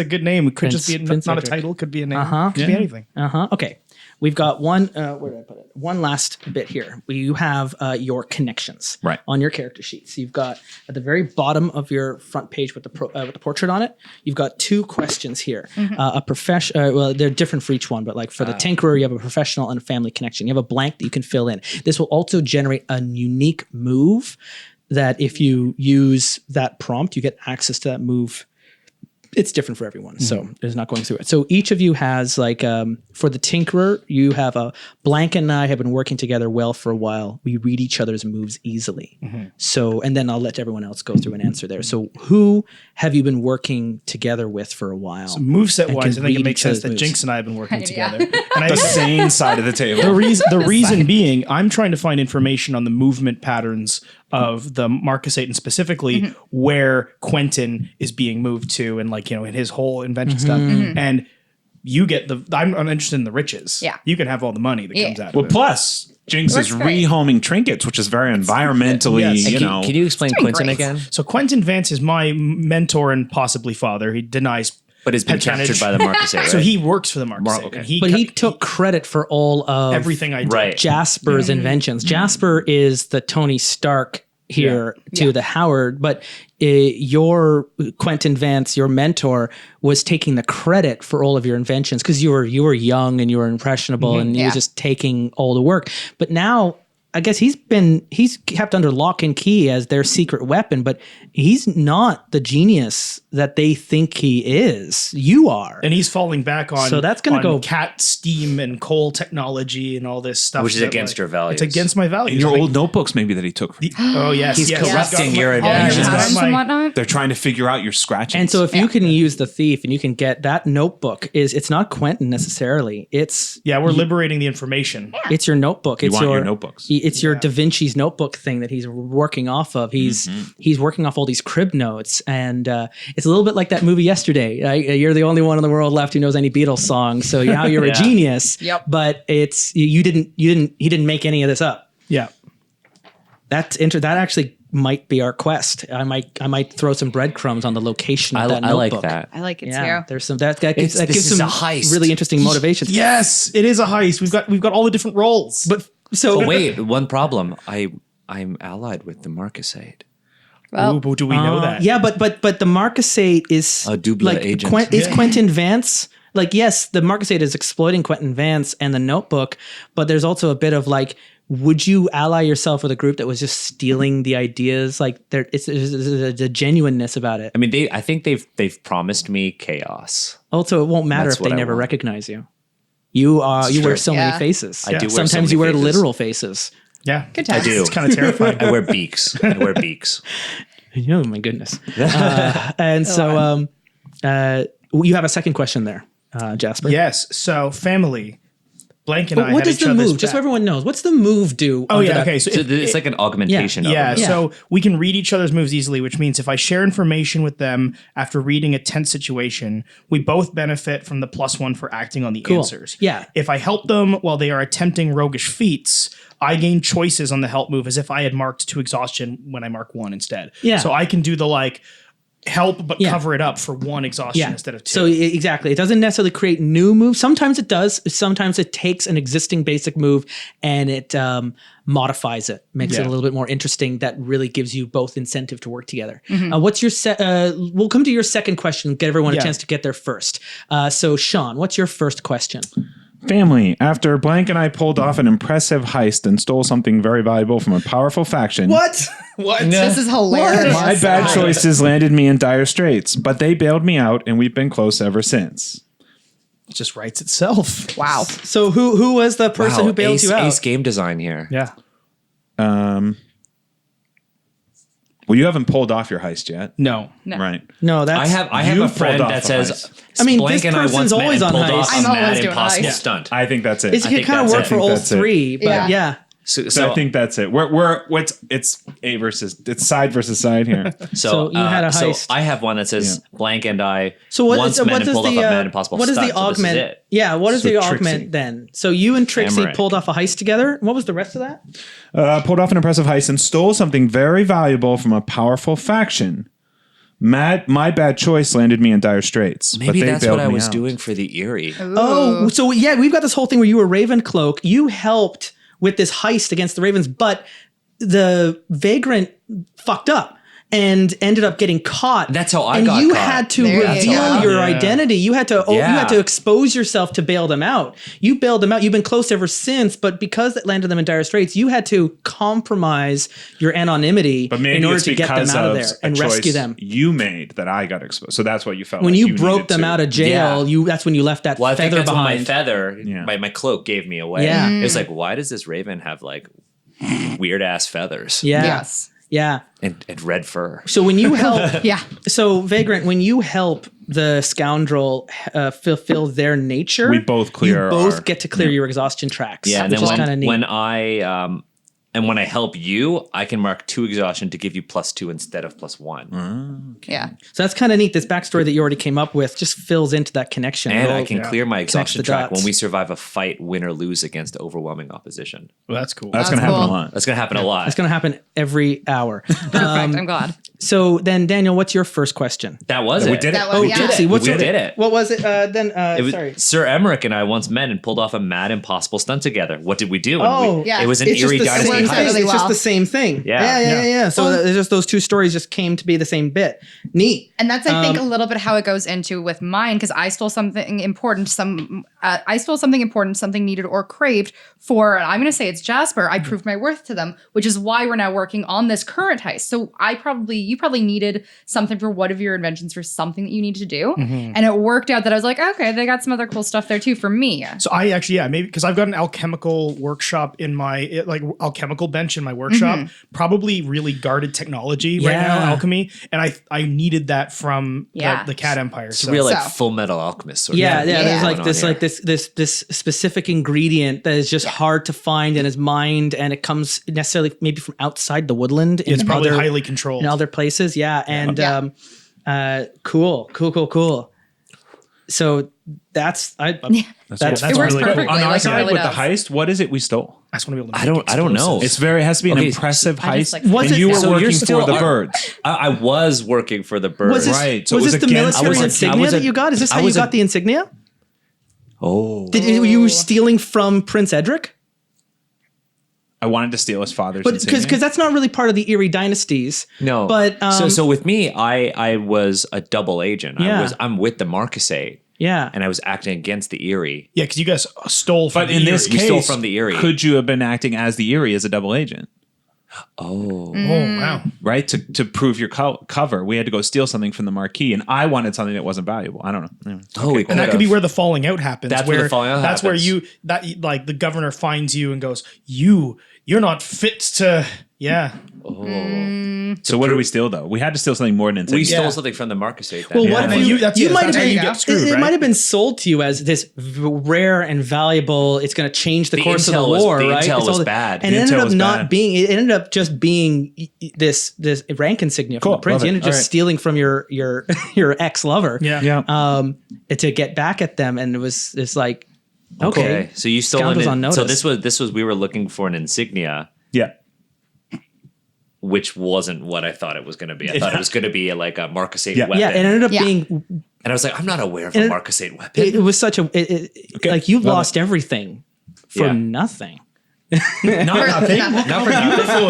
good name. It could just be not a title. Could be a name. Could be anything. Okay. We've got one, where did I put it? One last bit here. You have your connections on your character sheets. You've got at the very bottom of your front page with the portrait on it, you've got two questions here. A professional, they're different for each one, but like for the tinkerer, you have a professional and a family connection. You have a blank that you can fill in. This will also generate a unique move that if you use that prompt, you get access to that move. It's different for everyone, so there's not going through it. So each of you has like, for the tinkerer, you have a Blank and I have been working together well for a while. We read each other's moves easily. So, and then I'll let everyone else go through and answer there. So who have you been working together with for a while? So moveset wise, I think it makes sense that Jinx and I have been working together. And the same side of the table. The reason being, I'm trying to find information on the movement patterns of the Marquisate, and specifically where Quentin is being moved to, and like, in his whole invention stuff. And you get I'm interested in the riches. Yeah. You can have all the money that comes out of it. Well, plus Jinx is rehoming trinkets, which is very environmentally, Can you explain Quentin again? So Quentin Vance is my mentor and possibly father. He denies, but has been captured by the Marquisate, right? So he works for the Marquisate. Okay. And he took credit for all of everything I did. Jasper's inventions. Jasper is the Tony Stark here to the Howard, but your Quentin Vance, your mentor, was taking the credit for all of your inventions because you were young and you were impressionable, and he was just taking all the work. But now, I guess he's kept under lock and key as their secret weapon, but he's not the genius that they think he is. You are. And he's falling back on, so that's going to go cat steam and coal technology and all this stuff. Which is against your values. It's against my values. And your old notebooks maybe that he took from you. He's corrupting your inventions. and whatnot. They're trying to figure out your scratches. And so if you can use the thief and you can get that notebook, it's not Quentin necessarily. We're liberating the information. It's your notebook. You want your notebooks. It's your Da Vinci's notebook thing that he's working off of. He's working off all these crib notes, and it's a little bit like that movie Yesterday. Right? You're the only one in the world left who knows any Beatles songs, so now you're a genius. Yep. But he didn't make any of this up. Yeah. That actually might be our quest. I might throw some breadcrumbs on the location of that notebook. I like that. I like it Yeah, too. there's some that gives some a heist. really interesting motivations. Yes, it is a heist. We've got all the different roles. But so wait, one problem. I'm allied with the Marquisate. Well, Ooh, but do we know that? Yeah, but the Marquisate is A double agent. Is Quentin Vance. Like, yes, the Marquisate is exploiting Quentin Vance and the Notebook, but there's also a bit of like, would you ally yourself with a group that was just stealing the ideas? Like, there's a genuineness about it. I mean, I think they've promised me chaos. Also, it won't matter That's if they what I never want. recognize you. You wear true. so Yeah. many faces. I do wear so Sometimes many you wear faces. literal faces. Yeah. Good I times. do. It's kind of terrifying. I wear beaks. Oh my goodness! And so, you have a second question there, Jasper. Yes. So family, Blank and I What had does each the other's move? Just so back. everyone knows, what's the move do? Oh under yeah. that- Okay. So So it's like an augmentation of Yeah, them. Yeah. so we can read each other's moves easily, which means if I share information with them after reading a tense situation, we both benefit from the +1 for acting on the Cool. answers. Yeah. If I help them while they are attempting roguish feats, I gain choices on the help move as if I had marked 2 exhaustion when I mark 1 instead. Yeah. So I can do the like help but Yeah. cover it up for 1 exhaustion instead of 2. So exactly, it doesn't necessarily create new moves. Sometimes it does. Sometimes it takes an existing basic move and it modifies it, makes it Yeah. a little bit more interesting. That really gives you both incentive to work together. What's your we'll come to your second question. Get everyone a Yeah. chance to get there first. So Sean, what's your first question? Family, after Blank and I pulled off an impressive heist and stole something very valuable from a powerful faction. What? This is hilarious. My bad choices landed me in dire straits, but they bailed me out and we've been close ever since. It just writes itself. Wow. So who was the person who bailed you out? Ace game design here. Yeah. Well, you haven't pulled off your heist yet. No. No. Right. No, that's I have You a pulled friend off that a says, heist. I mean, Blank this and I person's once met always and on pulled off heist. a I'm mad always doing impossible heist. stunt. I think that's it. It's, I you think kind of that's work it. for I think all that's it. three, but Yeah. yeah. So I think that's it. It's A versus it's side versus side here. So you had a so heist. I have one that says Blank and I So what, once what met and does pulled off a the mad impossible what is stunt. the So this is augment? it. Yeah, what is So the Trixie. augment then? So you and Trixie Emmerich. pulled off a heist together. What was the rest of that? Pulled off an impressive heist and stole something very valuable from a powerful faction. My bad choice landed me in dire straits. but Maybe they that's bailed what I me was out. doing for the Eryie. Oh, so yeah, we've got this whole thing where you were Raven Cloak. You helped with this heist against the Ravens, but the vagrant fucked up and ended up getting caught. That's how I and got you caught. had to There you reveal go. your Yeah. identity. You had to you Yeah. had to expose yourself to bail them out. You bailed them out. You've been close ever since, but because it landed them in dire straits, you had to compromise your anonymity But maybe in order it's to get them because out of of there a and rescue choice them. you made that I got exposed. So that's what you felt When like you broke needed them to. out of jail, Yeah. that's when you left that Well, I think feather that's when my behind. feather, Yeah. my cloak gave me away. Yeah. It was like, why does this raven have like weird ass feathers? Yeah. Yes. Yeah. And red fur. So when you help Yeah. So, Vagrant, when you help the scoundrel fulfill their nature, We both clear You both our- get to clear your exhaustion tracks. Yeah, and which then is kind of neat. when I help you, I can mark 2 exhaustion to give you +2 instead of +1. Yeah. So that's kind of neat. This backstory that you already came up with just fills into that connection. And It'll- I can clear my exhaustion the track dots. when we survive a fight, win or lose against overwhelming opposition. Well, that's cool. That's That's going to happen a cool. lot. That's gonna happen a lot. It's going to happen every hour. Perfect. I'm glad. So then, Daniel, what's your first question? That was We it. did it. That was- Oh, yeah. Trixie, what's We your, did it. What was it? Then, It was, sorry. Sir Emmerich and I once met and pulled off a mad impossible stunt together. What did we do? Oh, yeah. It was an It's just Eryie the Dynasty same Works out thing. heist. really It's just well. the same thing. Yeah. Yeah. So it's just those two stories just came to be the same bit. Neat. And that's, I think, a little bit how it goes into with mine, because I stole something important, something needed or craved for, I'm going to say it's Jasper. I proved my worth to them, which is why we're now working on this current heist. So you probably needed something for one of your inventions for something that you need to do. And it worked out that I was like, okay, they got some other cool stuff there too for me. So I actually, maybe because I've got an alchemical workshop in my, alchemical bench in my workshop, probably really guarded technology right now, Yeah. alchemy. And I needed that from Yeah. the Cat Empire. It's a real like So- Full Metal Alchemist sort Yeah, of yeah. thing There's going like on this, here. like this specific ingredient that is just hard to find in his mind, and it comes necessarily maybe from outside the woodland. It's in probably other, highly controlled. in other places. Yeah, and Yeah. cool. So that's That's It works really cool. perfectly. On our Like, it side really with the does. heist, what is it we stole? I just want to be able to. I don't know. It has to be an Okay, impressive I just heist. like- Was and it- you were so you're working still for the up- birds. I was working for the bird. was this, Right, so was it was this the against- military I was a- insignia I was that a- you got? Is this I how you was a- got the insignia? Oh. Were you stealing from Prince Edric? I wanted to steal his father's But insignia. because that's not really part of the Eryie Dynasties. No, But, so with me, I was a double agent. Yeah. I'm with the Marquisate, Yeah. and I was acting against the Eryie. Yeah, because you guys stole from But the in this Eryie. We stole case, from the Eryie. could you have been acting as the Eryie as a double agent? Oh, Oh, wow. Right? To prove your cover, we had to go steal something from the marquee, and I wanted something that wasn't valuable. I don't know. Yeah. oh, And that could be where the falling out happens. That's where the falling out That's happens. where like the governor finds you and goes, you're not fit to, yeah. So what did we steal though? We had to steal something more than we insignia. stole something from the Marquisate. Then. Well, Yeah, what and if then you, that's you it. might That's have how you been, get screwed, it right? might have been sold to you as this rare and valuable. It's going to change the course of the intel was- war, the right? intel It's was all- bad. and The it ended intel up was not bad. being. It ended up just being this rank insignia from Cool, the prince. love You it. ended up just All right. stealing from your your ex lover, Yeah. to get back at them, and it's like, okay, So you stole Scoundrel's on So notice. this was we were looking for an insignia, Yeah. which wasn't what I thought it was going to be. I thought it was going to be like a Marquisate Yeah. weapon. yeah, it ended up Yeah. being. And I was like, I'm not aware of And a it- Marquisate weapon. It was such a like you Love lost everything for Yeah. nothing. not nothing. Not for beautiful.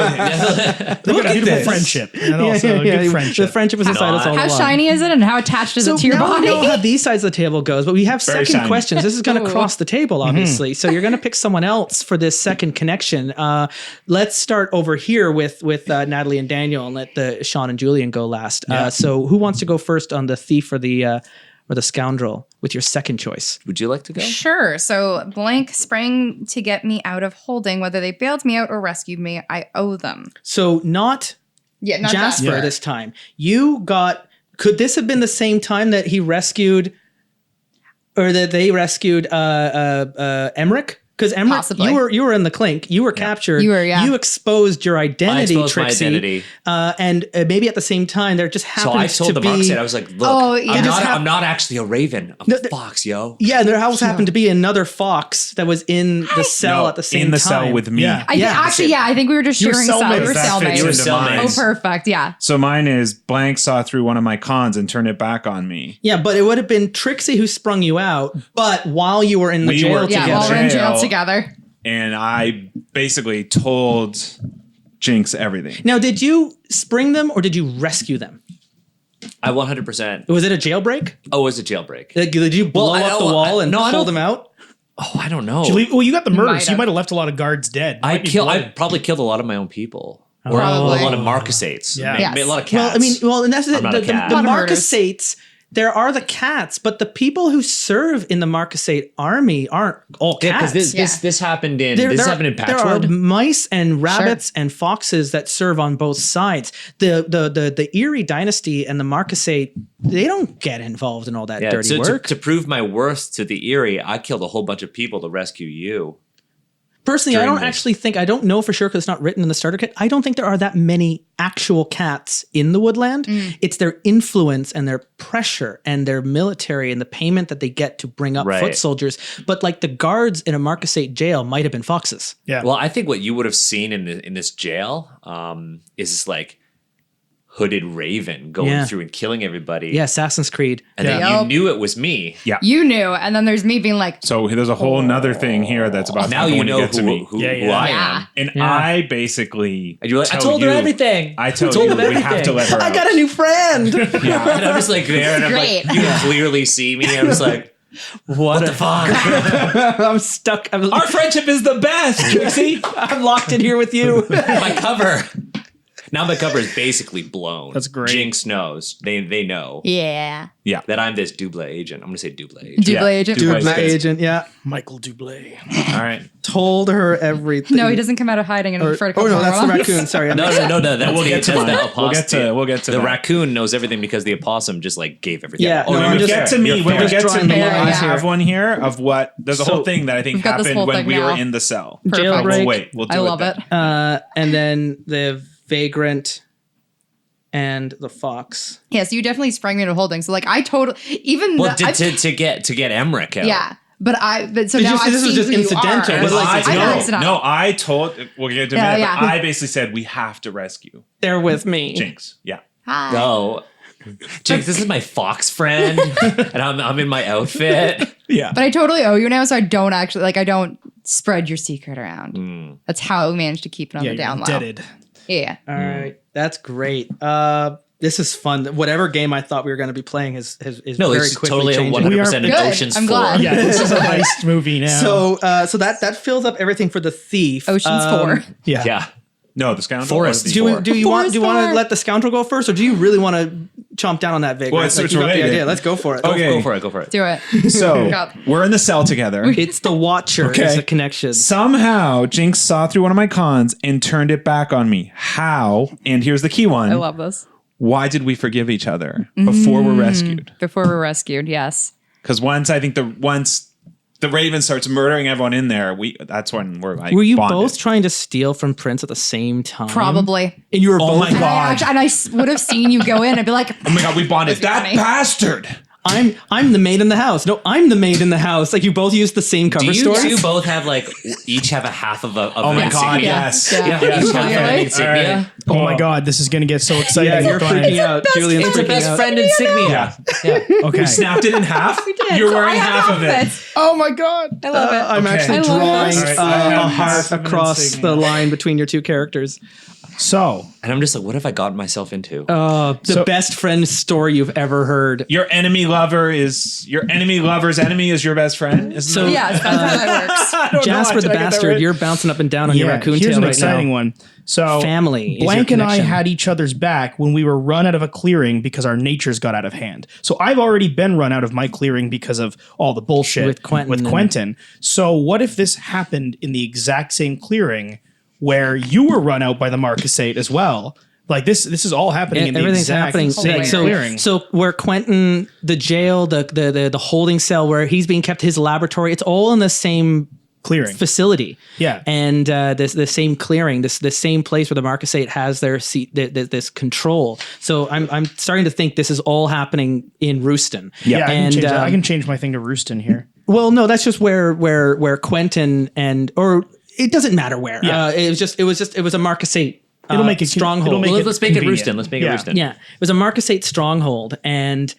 They got a beautiful friendship and also a good friendship. The friendship was inside us all How along. shiny is it, and how attached is it to your now body? we know how these sides of the table goes, but we have Very second shiny. questions. This is going to Ooh. cross the table, obviously. So you're going to pick someone else for this second connection. Let's start over here with Natalie and Daniel, and let the Sean and Julian go last. So who wants to go first on the thief or the scoundrel with your second choice? Would you like to go? Sure. So blank sprang to get me out of holding. Whether they bailed me out or rescued me, I owe them. So not Yeah, not Jasper Jasper. this time. You got. Could this have been the same time that he rescued, or that they rescued Emmerich? Because Emmerich, Possibly. you were in the clink. You were captured. You were, yeah. You exposed your identity, I exposed my Trixie. identity. And maybe at the same time, there just So happened I told to the be. Marquisate, I was like, look, Oh, yeah. I'm not actually a raven. I'm a fox, yo. Yeah, there also happened to be another fox that was in the cell No, at the same in the time. cell with me. Yeah. I think we were just You were sharing cell. We cellmates. were That fits cellmates. You were into mine. cellmates. Oh, perfect. Yeah. So mine is blank saw through one of my cons and turned it back on me. Yeah, but it would have been Trixie who sprung you out. But while you were in the We jail were together, Yeah, while we're in jail Jail. together. And I basically told Jinx everything. Now, did you spring them or did you rescue them? I 100%. Was it a jailbreak? Oh, it was a jailbreak. Like, did you blow Well, I up the don't- wall and no, I pull don't- them out? Oh, I don't know. Well, you got the murder, Might so you have. might have left a lot of guards dead. I Might be blood. probably killed a lot of my own people. Or Probably. a lot of Marquisates. Yeah. Yes. A lot of cats. Well, and that's I'm not a cat. the Lot of murders. Marquisates. There are the cats, but the people who serve in the Marquisate army aren't all Yeah, cats. because this happened in There happened in there are Patchworld. mice and rabbits and foxes that serve on both sides. The Eryie dynasty and the Marquisate, they don't get involved in all that dirty so work. to prove my worth to the Eryie, I killed a whole bunch of people to rescue you. Personally, I during don't this. actually think, I don't know for sure because it's not written in the starter kit. I don't think there are that many actual cats in the Woodland. It's their influence and their pressure and their military and the payment that they get to bring up Right. foot soldiers. But like the guards in a Marquisate jail might have been foxes. Yeah. Well, I think what you would have seen in this jail is this like hooded raven going Yeah. through and killing everybody. Yeah, Assassin's Creed. And then Yeah. you knew it was me. Yeah. You knew, and then there's me being like, So there's a whole nother thing here that's about to Now happen you when know you get to me. who Yeah, who yeah. I Yeah. am. And Yeah. I basically And you're like, I tell told her you- everything. I told told you them we have to let her I out. got a new friend. And I'm just like there, and I'm Great. like, you clearly see me. I'm just like, what the fuck? I'm stuck. Our friendship is the best, Trixie. I'm locked in here with you. My cover. Now my cover is basically blown. That's great. Jinx knows. They know yeah. that I'm this double agent. I'm gonna say double agent. Double agent. Double My agent. agent, yeah. Michael Dublé. All right. Told her everything. No, he doesn't come out of hiding and for a couple Oh no, more that's the months. raccoon. Sorry. No. That's We'll get to that's mine. the opossum. We'll get to the that. raccoon knows everything because the opossum just like gave everything. Yeah, Oh, no, you're I'm When we just- get to me, you're when we fair. get to drawing me, the I lines have here. one here of what there's a So- whole thing that I think We've got this happened whole when thing we were now. in the cell. Jailbreak. We'll wait. We'll do I love then. it. And then the vagrant and the fox. Yes, you definitely sprang me into holding. So like I totally even Well, the, to get Emmerich out. yeah. But so It's now just- I've this was seen just who you incidental. are. It was like- I no, know it's not. No, I told. We'll get to a Yeah, minute. yeah. But I basically said we have to rescue They're with me. Jinx. Yeah. Hi. Go. Jinx, this is my fox friend, and I'm in my outfit. Yeah. But I totally owe you now, so I don't actually like. I don't spread your secret around. That's how we managed to keep it on the down low. Indebted. Yeah. All right, that's great. This is fun. Whatever game I thought we were going to be playing is No, very it's quickly totally a changing. 100% an Good. Ocean's I'm 4. glad. Yeah, this is a heist movie now. So that fills up everything for the thief. Ocean's 4. yeah. Yeah. No, the Scoundrel. Forest. or the- Do you want to Forest let the scoundrel go first, or do you really want to chomp down on that, Vig? Well, Right? it's You got the related. idea. Let's go for it. Okay. Go for it. Do it. So Go. we're in the cell together. It's the Watcher. Okay. Is the connection. Somehow Jinx saw through one of my cons and turned it back on me. How? And here's the key one. I love this. Why did we forgive each other before we're rescued? Before we're rescued, yes. Because once the Raven starts murdering everyone in there, that's when we're like, Were you bonded. both trying to steal from Prince at the same time? Probably. And you were Oh both. my God. And I would have seen you go in and be like, Oh my God, we bonded. That funny. bastard. I'm the maid in the house. No, I'm the maid in the house. Like you both used the same cover Do you story. two both have like each have a half of a Oh my God, insignia? yes. Yeah. Yeah, each have an Really? insignia. Oh my God, this is going to get so exciting. Yeah, you're Go ahead. freaking out. Julian's It's a freaking best out. friend insignia. Yeah. Okay. We snapped it in half. You're So wearing I have half of it. outfits. Oh my God. I love it. I'm Okay. actually I love drawing this. All right, I a have heart half of an across insignia. the line between your two characters. So, And I'm just like, what have I gotten myself into? The So- best friend story you've ever heard. Your enemy lover's enemy is your best friend. Isn't So- that- Yes, that's how that works. I don't know, Jasper the did I get that Bastard, right? you're bouncing up and down on your raccoon here's tail an right exciting now. one. So Family is your Blank and I connection. had each other's back when we were run out of a clearing because our natures got out of hand. So I've already been run out of my clearing because of all the bullshit With Quentin and- Quentin. So what if this happened in the exact same clearing where you were run out by the Marquisate as well? Like this is all happening in the Everything's exact happening. same So, clearing. so where Quentin, the jail, the holding cell where he's being kept, his laboratory, it's all in the same Clearing. facility. Yeah. And the same clearing, the same place where the Marquisate has their seat, this control. So I'm starting to think this is all happening in Rooston. Yeah, I can, And change that. I can change my thing to Rooston here. well, no, that's just where Quentin or it doesn't matter where. Yeah. It was a Marquisate. It'll make it stronghold. it'll make Well, it let's make it convenient. Rooston. Let's make it Yeah. Rooston. Yeah, it was a Marquisate stronghold, and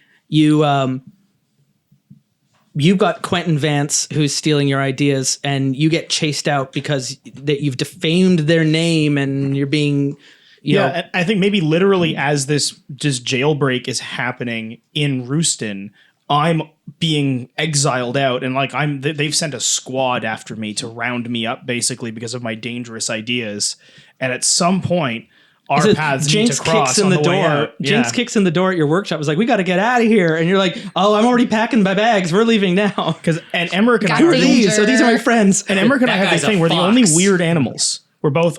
you've got Quentin Vance who's stealing your ideas, and you get chased out because that you've defamed their name, and you're being, you know, And I think maybe literally as this jailbreak is happening in Rooston, I'm being exiled out, and like they've sent a squad after me to round me up basically because of my dangerous ideas. And at some point, our So paths need Jinx to cross kicks in on the way door. out. Jinx Yeah. kicks in the door at your workshop. Was like, "We got to get out of here," and you're like, "Oh, I'm already packing my bags. We're leaving now." And Emmerich and I Got are danger. So these are my friends. and Emmerich and I That have this guy's a thing. We're the fox. only weird animals.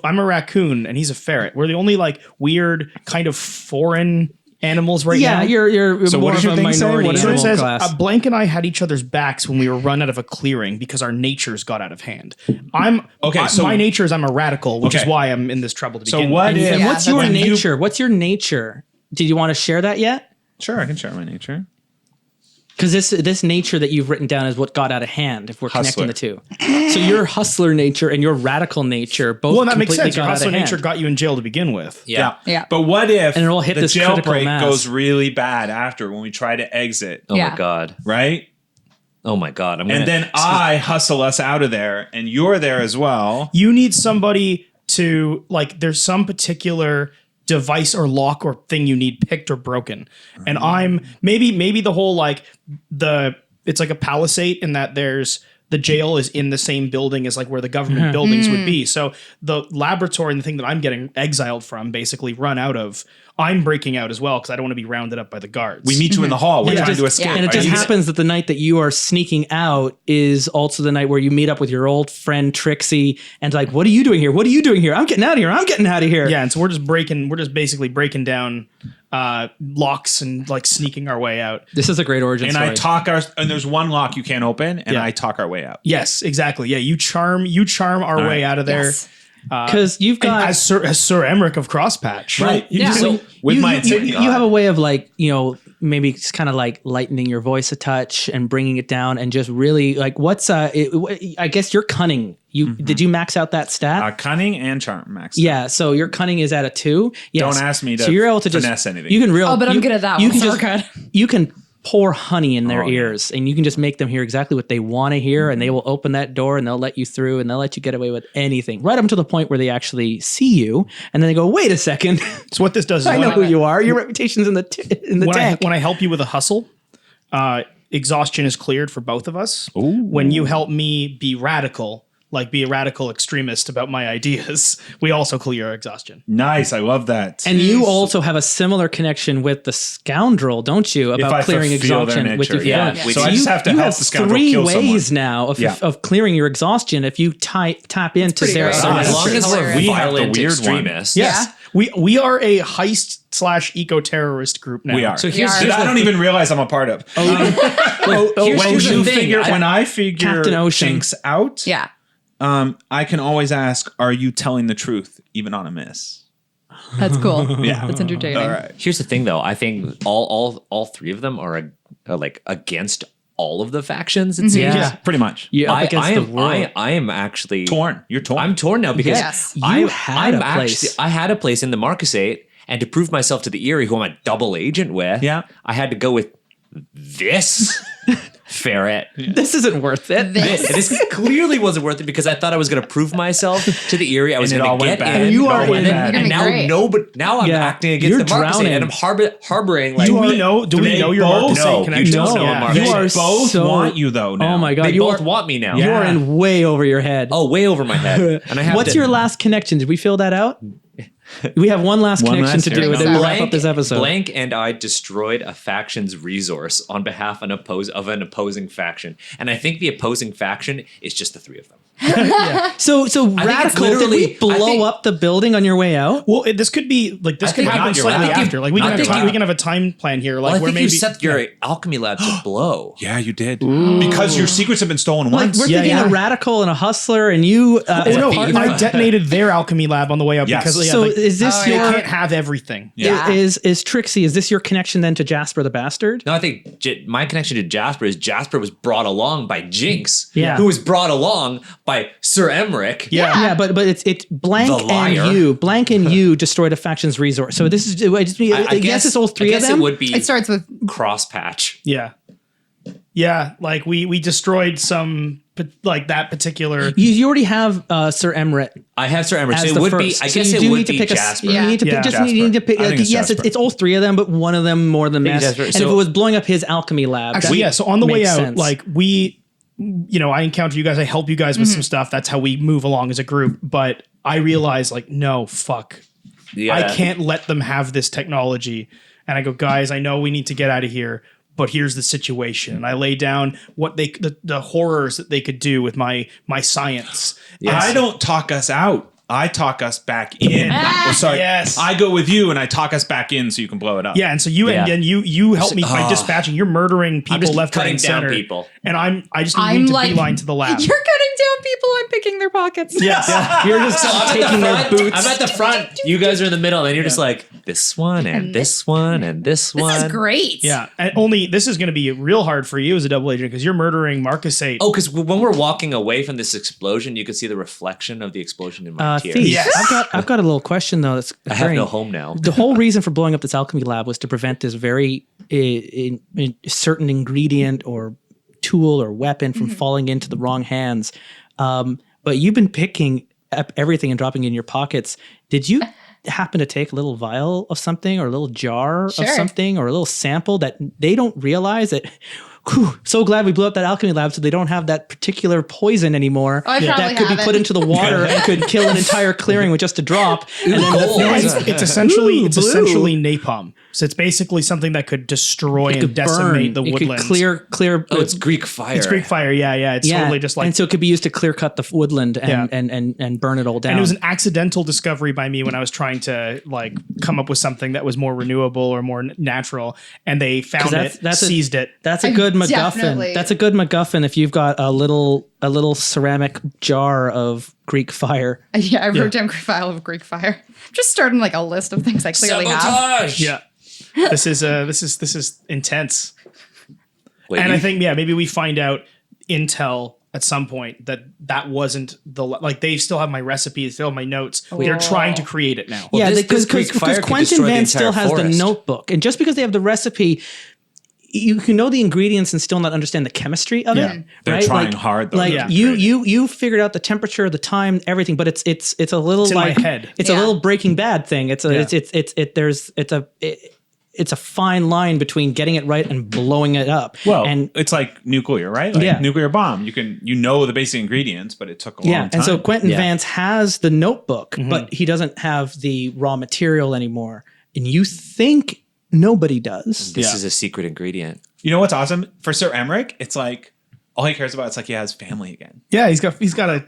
I'm a raccoon and he's a ferret. We're the only like weird kind of foreign animals right now. Yeah, you're So more what does of your a thing say? minority What is So it animal says, class. Blank and I had each other's backs when we were run out of a clearing because our natures got out of hand. So- my nature is I'm a radical, which is Okay. why I'm in this trouble to So begin what with. if? And Yeah, what's your that's- nature? What's your nature? Did you want to share that yet? Sure, I can share my nature. Because this nature that you've written down is what got out of hand. If we're Hustler. connecting the two, so your hustler nature and your radical nature both Well, that makes completely sense. Your got out hustler of hand. nature got you in jail to begin with. Yeah. Yeah. But what if And it'll hit the this critical jailbreak mass. goes really bad after when we try to exit, Oh Yeah. my God. right? Oh my God. I'm gonna, And then I hustle us out of there, and you're there as well. You need somebody to like. There's some particular device or lock or thing you need picked or broken, and I'm maybe the whole like it's like a palisade in that there's the jail is in the same building as like where the government buildings would be. So the laboratory and the thing that I'm getting exiled from, basically run out of, I'm breaking out as well because I don't want to be rounded up by the guards. We meet you in the hall. We're And it trying to just- escape. And it Are just you- happens that the night that you are sneaking out is also the night where you meet up with your old friend Trixie and like, what are you doing here? What are you doing here? I'm getting out of here. I'm getting out of here. Yeah, and so we're just basically breaking down locks and like sneaking our way out. This is a great origin And story. and there's one lock you can't open, and Yeah. I talk our way out. Yes, exactly. Yeah, you charm our way right. out of there. Yes. Because you've And got as Sir Emmerich of Crosspatch. Right. You Yeah. just- So- With my you insignia. have a way of like, you know, maybe just kind of like lightening your voice a touch and bringing it down and just really like I guess you're cunning. Did you max out that stat? Cunning and charm, Max. Yeah, so your cunning is at a 2. Yes. Don't ask me to So you're able to finesse just anything. You can Oh, but I'm good at that You one, can so just we're good. you can pour honey in their Oh, yeah. ears, and you can just make them hear exactly what they want to hear, and they will open that door and they'll let you through, and they'll let you get away with anything, right up to the point where they actually see you, and then they go, "Wait a second, So what this does is I know who you are. Your reputation's in the tank." when I help you with a hustle, exhaustion is cleared for both of us. When you help me be radical, like be a radical extremist about my ideas, we also clear exhaustion. Nice. I love that. And you also have a similar connection with the Scoundrel, don't you? About I clearing fulfill their exhaustion with nature, your yeah. feelings. So I just have to you help the Scoundrel three kill ways someone. now of, Yeah. of clearing your exhaustion if you tap into pretty their great. So as That's long as we're hilarious. We have the violent weird one. extremists. Yes. We are a heist/eco-terrorist group now. We are. So We here's are. that I don't even realize I'm a part of. When I figure Captain Ocean. Jinx out, Yeah. I can always ask, "Are you telling the truth, even on a miss?" That's cool. Yeah. That's entertaining. All right. Here's the thing, though. I think all three of them are like against all of the factions. It seems. Yeah. Pretty much. You're up I against the am. world. I am actually Torn. You're torn. I'm torn now because Yes. You had a place. I had a place in the Marquisate, and to prove myself to the Eryie, who I'm a double agent with, Yeah. I had to go with this ferret. This isn't worth it. This clearly wasn't worth it because I thought I was going to prove myself to the Eryie. I was And it going all to went get bad. in. You it all are went in. bad. You're And gonna be great. now I'm Yeah. acting against You're the Marquisate, drowning. and I'm harboring like. Do we know They your both- Marquisate No, you connection? don't know Yeah. Marquisate. You are both so- want you though. Now. Oh my god, They you both are, want me now. you are in way over your head. Oh, way over my head. And I have What's to, your last connection? Did we fill that out? We have one last One connection last to here. do, and then we'll wrap up this episode. Blank and I destroyed a faction's resource on behalf of an opposing faction, and I think the opposing faction is just the three of them. So it's radical. Did literally- we blow up the building on your way out? Well, this could be like this I could think happen not, you're slightly right. after. Like we I can have think time, you- we can have a time plan here. Like Well, I where think maybe you set your alchemy lab to blow. Yeah, you did. Because your secrets have been stolen Like once. we're Yeah, thinking yeah. a radical and a hustler, and you. Oh no! partner. I detonated their alchemy lab on the way up Yes. because So like, is this Oh, they your can't have everything. Yeah. is Trixie? Is this your connection then to Jasper the Bastard? No, I think my connection to Jasper is Jasper was brought along by Jinx, Yeah. who was brought along by Sir Emmerich. Yeah, but it's blank The liar. and you. Blank and you destroyed a faction's resource. So this is I guess it's all three I of guess them. it would be It starts with Crosspatch. Yeah, yeah. Like we destroyed some like that particular. You already have Sir Emmerich. I have Sir Emmerich, As so the it would first. be. I So guess you it do would need to be pick Jasper. You need to Yeah. pick. Just Jasper. you need to pick. I think it's Yes, Jasper. it's all three of them, but one of them more than mess. Jasper. And So- if it was blowing up his alchemy lab, So that yeah, so on the way makes out, sense. like I encounter you guys, I help you guys with some stuff. That's how we move along as a group. But I realize like, no, fuck. Yeah. I can't let them have this technology. And I go, guys, I know we need to get out of here, but here's the situation. And I lay down what the horrors that they could do with my science. I don't talk us out. I talk us back in. Oh, sorry. Yes. I go with you and I talk us back in so you can blow it up. Yeah, and so you Yeah. and you help me by dispatching. You're murdering people just left, right, cutting and down center. people. And I just need I'm to like beeline to the lab. You're cutting down people. I'm picking their pockets. Yes. you're just taking their boots. I'm at the front. You guys are in the middle, and you're just like this one and this one and this one. This is great. Yeah, and only this is going to be real hard for you as a double agent because you're murdering Marquisate. Oh, because when we're walking away from this explosion, you can see the reflection of the explosion in my tears. Thief. Yes. I've got a little question though. That's I have no home now. The whole reason for blowing up this alchemy lab was to prevent this very certain ingredient or tool or weapon from falling into the wrong hands. But you've been picking up everything and dropping it in your pockets. Did you happen to take a little vial of something or a little jar of something or a little sample that they don't realize that? Whew, so glad we blew up that alchemy lab so they don't have that particular poison anymore I probably that could be have put it. into the water and could kill an entire clearing with just a drop. And then cool. No, it's essentially Ooh, blue. napalm. So it's basically something that could destroy and could decimate the It woodlands. could clear. Oh, it's Greek fire. It's Greek fire. Yeah. It's totally just like. and so it could be used to clear cut the woodland and, Yeah. and burn it all down. And it was an accidental discovery by me when I was trying to like come up with something that was more renewable or more natural, and they found seized it. That's a good MacGuffin. Definitely- That's a good MacGuffin if you've got a little ceramic jar of Greek fire. Yeah, I wrote down Greek file of Greek fire. Just starting like a list of things I clearly have. Sabotage. Yeah, this is intense. Wait, And you- I think maybe we find out intel at some point that wasn't like they still have my recipes, still have my notes. They're trying to create it now. Well, Yeah, this because Greek fire could Quentin destroy the Van still entire has the forest. notebook, and just because they have the recipe, you can know the ingredients and still not understand the chemistry of it. They're right? trying hard, though. Like Yeah. you figured out the temperature, the time, everything, but it's a little It's in my like head. it's a little Breaking Bad thing. It's a fine line between getting it right and blowing it up. Well, and it's like nuclear, right? Like Yeah. nuclear bomb. You know the basic ingredients, but it took a long time. and so Quentin Yeah. Vance has the notebook, but he doesn't have the raw material anymore. And you think nobody does. This is a secret ingredient. You know what's awesome? For Sir Emmerich, it's like all he cares about is like he has family again. Yeah, he's got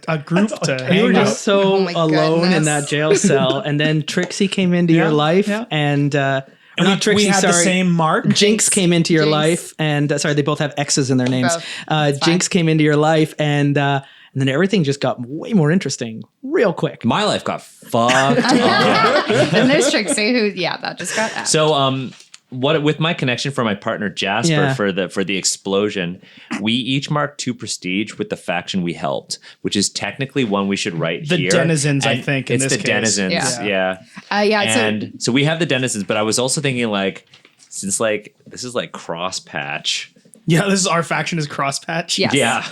a group to You were hang out. just so Oh my alone in goodness. that jail cell, and then Trixie came into your life, and And not Trixie. we had sorry, the same mark. Jinx came into your Jinx. life, and sorry, they both have X's in their names. Both. It's Jinx came into your life, and then everything just got way more interesting real quick. My life got fucked up. And there's Trixie, who that just got out. So what with my connection for my partner Jasper Yeah. for the explosion, we each marked 2 prestige with the faction we helped, which is technically one we should write The here. denizens, I And think, in it's this the case. denizens. Yeah. Yeah. So And so we have the denizens, but I was also thinking like, since like this is like Crosspatch. Yeah, this is our faction is Crosspatch. Yes. Yeah.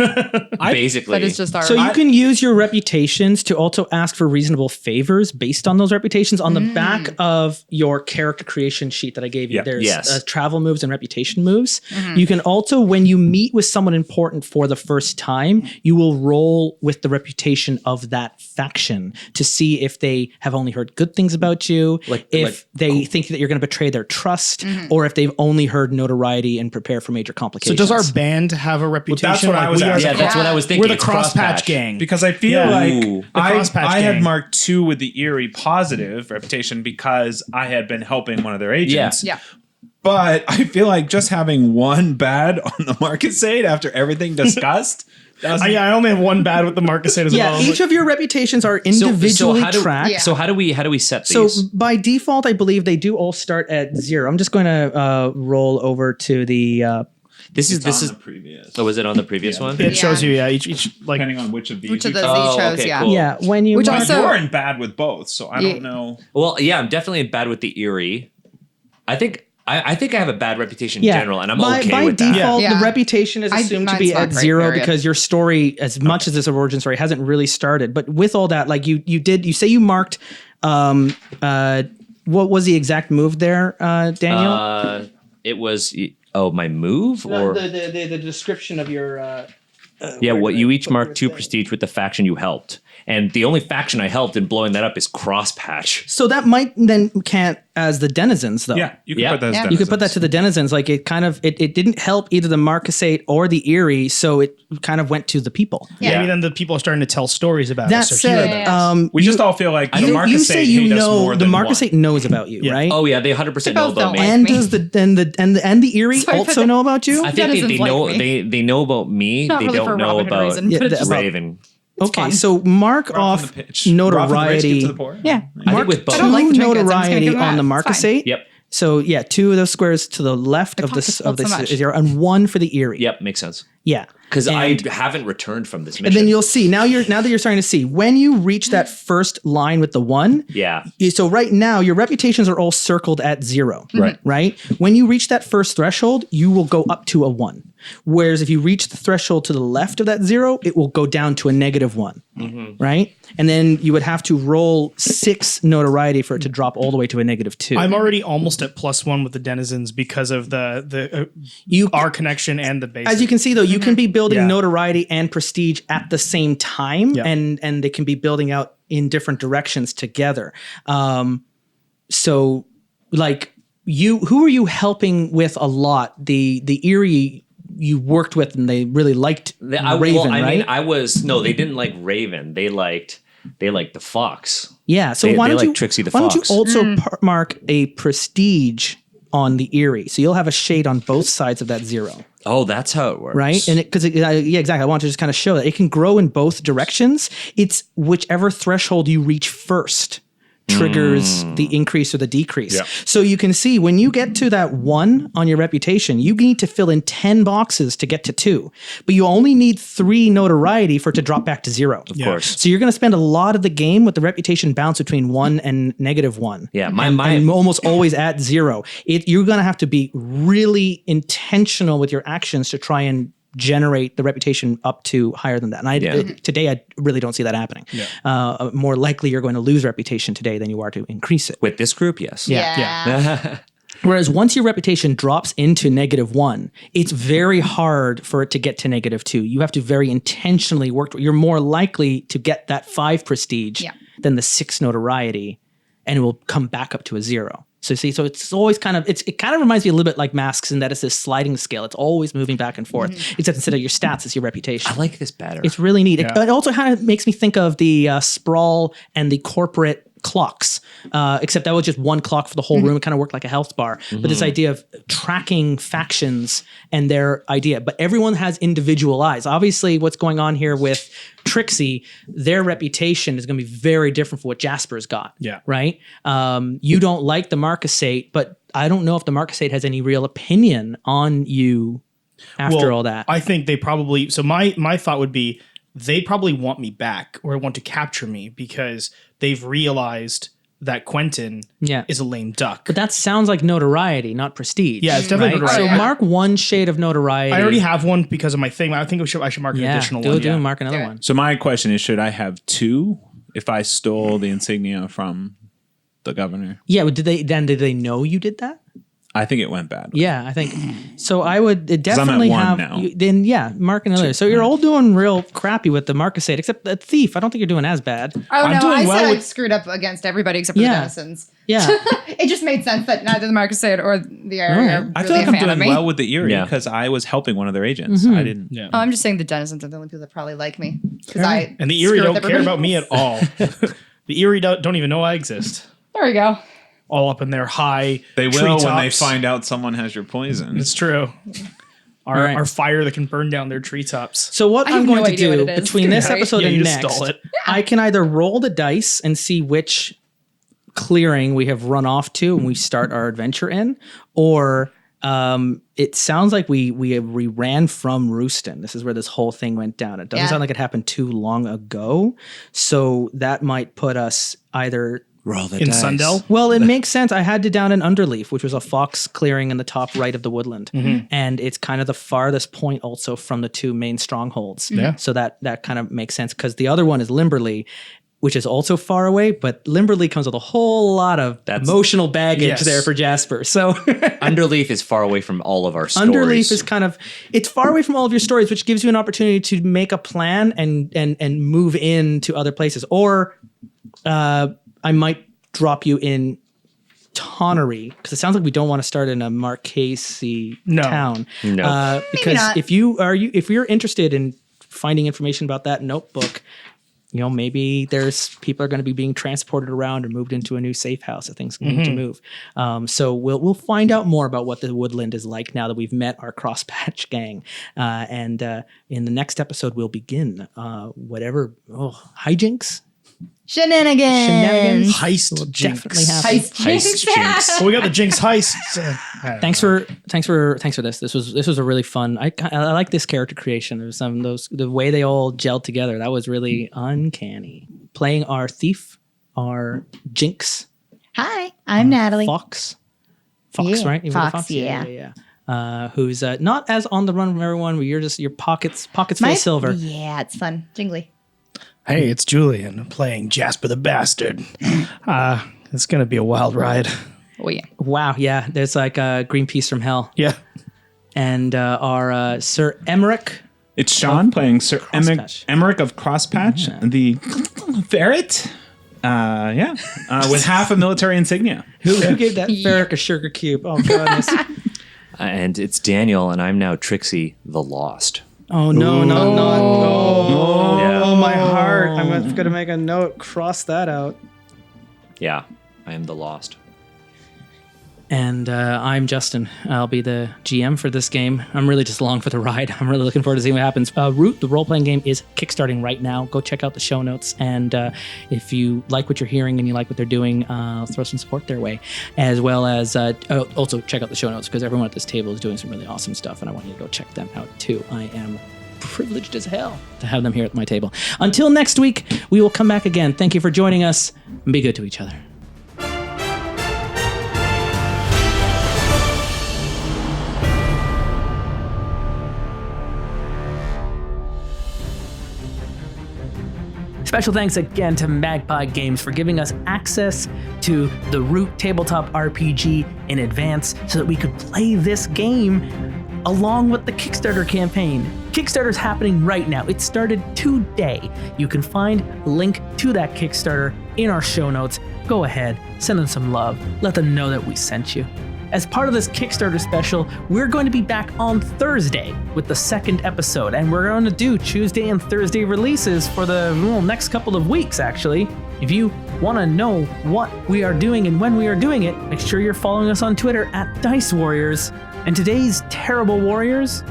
Basically. but it's just our. So you can use your reputations to also ask for reasonable favors based on those reputations. On the back of your character creation sheet that I gave you, Yeah. there's Yes. travel moves and reputation moves. You can also, when you meet with someone important for the first time, you will roll with the reputation of that faction to see if they have only heard good things about you, if they think that you're going to betray their trust, or if they've only heard notoriety and prepare for major complications. So does our band have a reputation? that's what I was we are asking. yeah, that's what I was thinking. We're the It's Crosspatch gang. Because I feel Yeah. like Ooh. The I Crosspatch had gang. marked 2 with the Eryie positive reputation because I had been helping one of their agents. Yeah. But I feel like just having 1 bad on the Marquisate after everything discussed. I only have 1 bad with the Marquisate as yeah, well. each of your reputations are individually tracked. Yeah. So how do we set So these? by default, I believe they do all start at 0. I'm just going to roll over to the. This is previous. Oh, was it on the previous one? it shows you, each like Depending on which of these. which of you those chose. he chose? okay, Yeah. cool. Yeah, when you Which mark- also- You're in bad with both, so I don't know. Well, yeah, I'm definitely bad with the Eryie. I think I have a bad reputation in yeah, general, and I'm by okay with that. default, Yeah. the reputation is assumed to mine's be not at great, 0 period. because your story, as much as this origin story, hasn't really started. But with all that, like you say you marked. What was the exact move there, Daniel? It was my move or the description of your. yeah, what you each marked 2 prestige with the faction you helped, and the only faction I helped in blowing that up is Crosspatch. So that might then count as the denizens, though. Yeah, you can Yeah. put that as Yeah. You could put that to the denizens. Like it kind of it didn't help either the Marquisate or the Eryie, so it kind of went to the people. yeah. Yeah. I mean, then the people are starting to tell stories about That us. or hear said, about us. We just all feel like the you Marquisate say you hate us know more the than Marquisate one. knows about you, right? Oh yeah, they 100% know both about don't me. like and me. does the Eryie So I put also the- know about you? I think they Denizens like know me. they know about me. Not They really for don't know Robin Hood about reason, Yeah, but it's just Raven. Okay, fine. so mark Rob off from the pitch. Rob from the rich, notoriety. give to the poor. yeah. I Mark think with both. I don't like the two trinkets, I'm just gonna notoriety give them on the that. It's fine. Marquisate. Yep. So yeah, 2 of those squares to the left of pockets this hold so much. 0 and 1 for the Eryie. Yep, makes sense. Yeah. Because I And- haven't returned from this And mission. then you'll see now that you're starting to see when you reach that first line with the 1. yeah. So right now your reputations are all circled at 0. Right. Right. When you reach that first threshold, you will go up to a 1. Whereas if you reach the threshold to the left of that 0, it will go down to a -1. Right. And then you would have to roll 6 notoriety for it to drop all the way to a -2. I'm already almost at +1 with the denizens because of our connection and the base. As you can see, though, you can be building Yeah. notoriety and prestige at the same time, Yeah. and they can be building out in different directions together. So, like who are you helping with a lot? The Eryie you worked with, and they really liked Raven, right? They didn't like Raven. They liked the fox. Yeah. So They why don't like you Trixie the why don't Fox. you also mark a prestige on the Eryie? So you'll have a shade on both sides of that 0. Oh, that's how it works. Right. And yeah, exactly. I want to just kind of show that it can grow in both directions. It's whichever threshold you reach first triggers the increase or the decrease. Yeah. So you can see when you get to that 1 on your reputation, you need to fill in 10 boxes to get to 2, but you only need 3 notoriety for it to drop back to 0. Of course. So you're going to spend a lot of the game with the reputation bounce between 1 and -1. Yeah, and almost always at 0. You're going to have to be really intentional with your actions to try and generate the reputation up to higher than that. And today, I really don't see that happening. Yeah. More likely, you're going to lose reputation today than you are to increase it. With this group, yes. Yeah. Whereas once your reputation drops into -1, it's very hard for it to get to -2. You have to very intentionally work. You're more likely to get that 5 prestige than the 6 notoriety, and it will come back up to a 0. So it's always it kind of reminds me a little bit like Masks in that it's this sliding scale. It's always moving back and forth, except instead of your stats, it's your reputation. I like this better. It's really neat. It also kind of makes me think of the Sprawl and the corporate clocks, except that was just one clock for the whole room. It kind of worked like a health bar. But this idea of tracking factions and their idea, but everyone has individual eyes. Obviously, what's going on here with Trixie, their reputation is going to be very different from what Jasper's got. Yeah. Right? You don't like the Marquisate, but I don't know if the Marquisate has any real opinion on you after all that. I think they probably, so my thought would be, they probably want me back or want to capture me because they've realized that Quentin is a lame duck. But that sounds like notoriety, not prestige. Yeah, it's definitely notoriety. So mark 1 shade of notoriety. I already have one because of my thing. I think I should mark an additional one. Mark another one. So my question is, should I have 2 if I stole the insignia from the governor? Yeah, but did they know you did that? I think it went bad. Yeah, I think so. I would definitely I'm at 1 have. now. Mark another. So you're all doing real crappy with the Marquisate, except the Thief. I don't think you're doing as bad. Oh no, I said I screwed up against everybody except for the denizens. Yeah, it just made sense that neither the Marquisate or the Eryie are I really feel like a I'm fan of doing me. well with the Eryie because I was helping one of their agents. I didn't. Yeah. Oh, I'm just saying the denizens are the only people that probably like me because And the Eryie don't care about me at all. The Eryie don't even know I exist. There we go. All up in their high They will treetops. when they find out someone has your poison. It's true. Our fire that can burn down their treetops. So what I I'm have going no to idea do what it is. between this Right? episode Yeah, and you just next, stole it. I can either roll the dice and see which clearing we have run off to and we start our adventure in, or it sounds like we ran from Rooston. This is where this whole thing went down. It doesn't sound like it happened too long ago, so that might put us either Roll the In dice. Sundell? Well, it makes sense. I had to down in Underleaf, which was a fox clearing in the top right of the woodland. And it's kind of the farthest point also from the 2 main strongholds. Yeah. So that kind of makes sense because the other one is Limberley, which is also far away, but Limberley comes with a whole lot of emotional baggage there for Jasper. So Underleaf is far away from all of our stories. Underleaf is it's far away from all of your stories, which gives you an opportunity to make a plan and move into other places. Or I might drop you in Tonnery because it sounds like we don't want to start in a Marquisate town. No, because not. if you're interested in finding information about that notebook, maybe there's people are going to be being transported around or moved into a new safe house that things need to move. So we'll find out more about what the Woodland is like now that we've met our Crosspatch gang. And in the next episode, we'll begin hijinks. Shenanigans. Heist Jinx. Definitely happen. Heist Jinx. So we got the Jinx heist. Thanks for this. This was a really fun. I like this character creation. There's some of those, the way they all gelled together. That was really uncanny. Playing our thief, our Jinx. Hi, I'm Natalie. Fox, Yeah, right? You were the Fox, yeah. Who's not as on the run from everyone. Where you're just your pockets full of silver. Yeah, it's fun. Jingly. Hey, it's Julian playing Jasper the Bastard. It's going to be a wild ride. Oh, yeah. Wow, yeah. There's like a Greenpeace from hell. Yeah. And our Sir Emmerich. It's Sean playing Sir Crosspatch. Emmerich of Crosspatch, the ferret. With half a military insignia. Who gave that ferret a sugar cube? Oh, goodness. And it's Daniel, and I'm now Trixie the Lost. Oh, no. Yeah. Oh, my heart. I'm going to make a note. Cross that out. Yeah, I am the Lost. And I'm Justin. I'll be the GM for this game. I'm really just along for the ride. I'm really looking forward to seeing what happens. Root, the role-playing game, is kickstarting right now. Go check out the show notes. And if you like what you're hearing and you like what they're doing, throw some support their way. As well as also check out the show notes, because everyone at this table is doing some really awesome stuff, and I want you to go check them out too. I am privileged as hell to have them here at my table. Until next week, we will come back again. Thank you for joining us, and be good to each other. Special thanks again to Magpie Games for giving us access to the Root Tabletop RPG in advance so that we could play this game along with the Kickstarter campaign. Kickstarter's happening right now. It started today. You can find a link to that Kickstarter in our show notes. Go ahead, send them some love. Let them know that we sent you. As part of this Kickstarter special, we're going to be back on Thursday with the second episode, and we're going to do Tuesday and Thursday releases for the next couple of weeks, actually. If you want to know what we are doing and when we are doing it, make sure you're following us on Twitter at Dice Warriors. And today's Terrible Warriors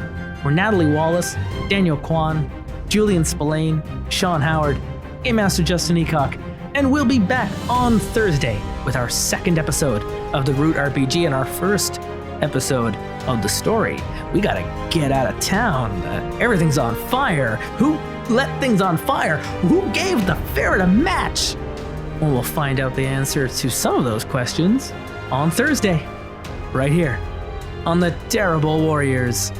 were Natalie Wallace, Daniel Kwan, Julian Spillane, Sean Howard, Game Master Justin Eacock, and we'll be back on Thursday with our second episode of the Root RPG and our first episode of the story. We gotta get out of town. Everything's on fire. Who let things on fire? Who gave the ferret a match? Well, we'll find out the answer to some of those questions on Thursday, right here on the Terrible Warriors.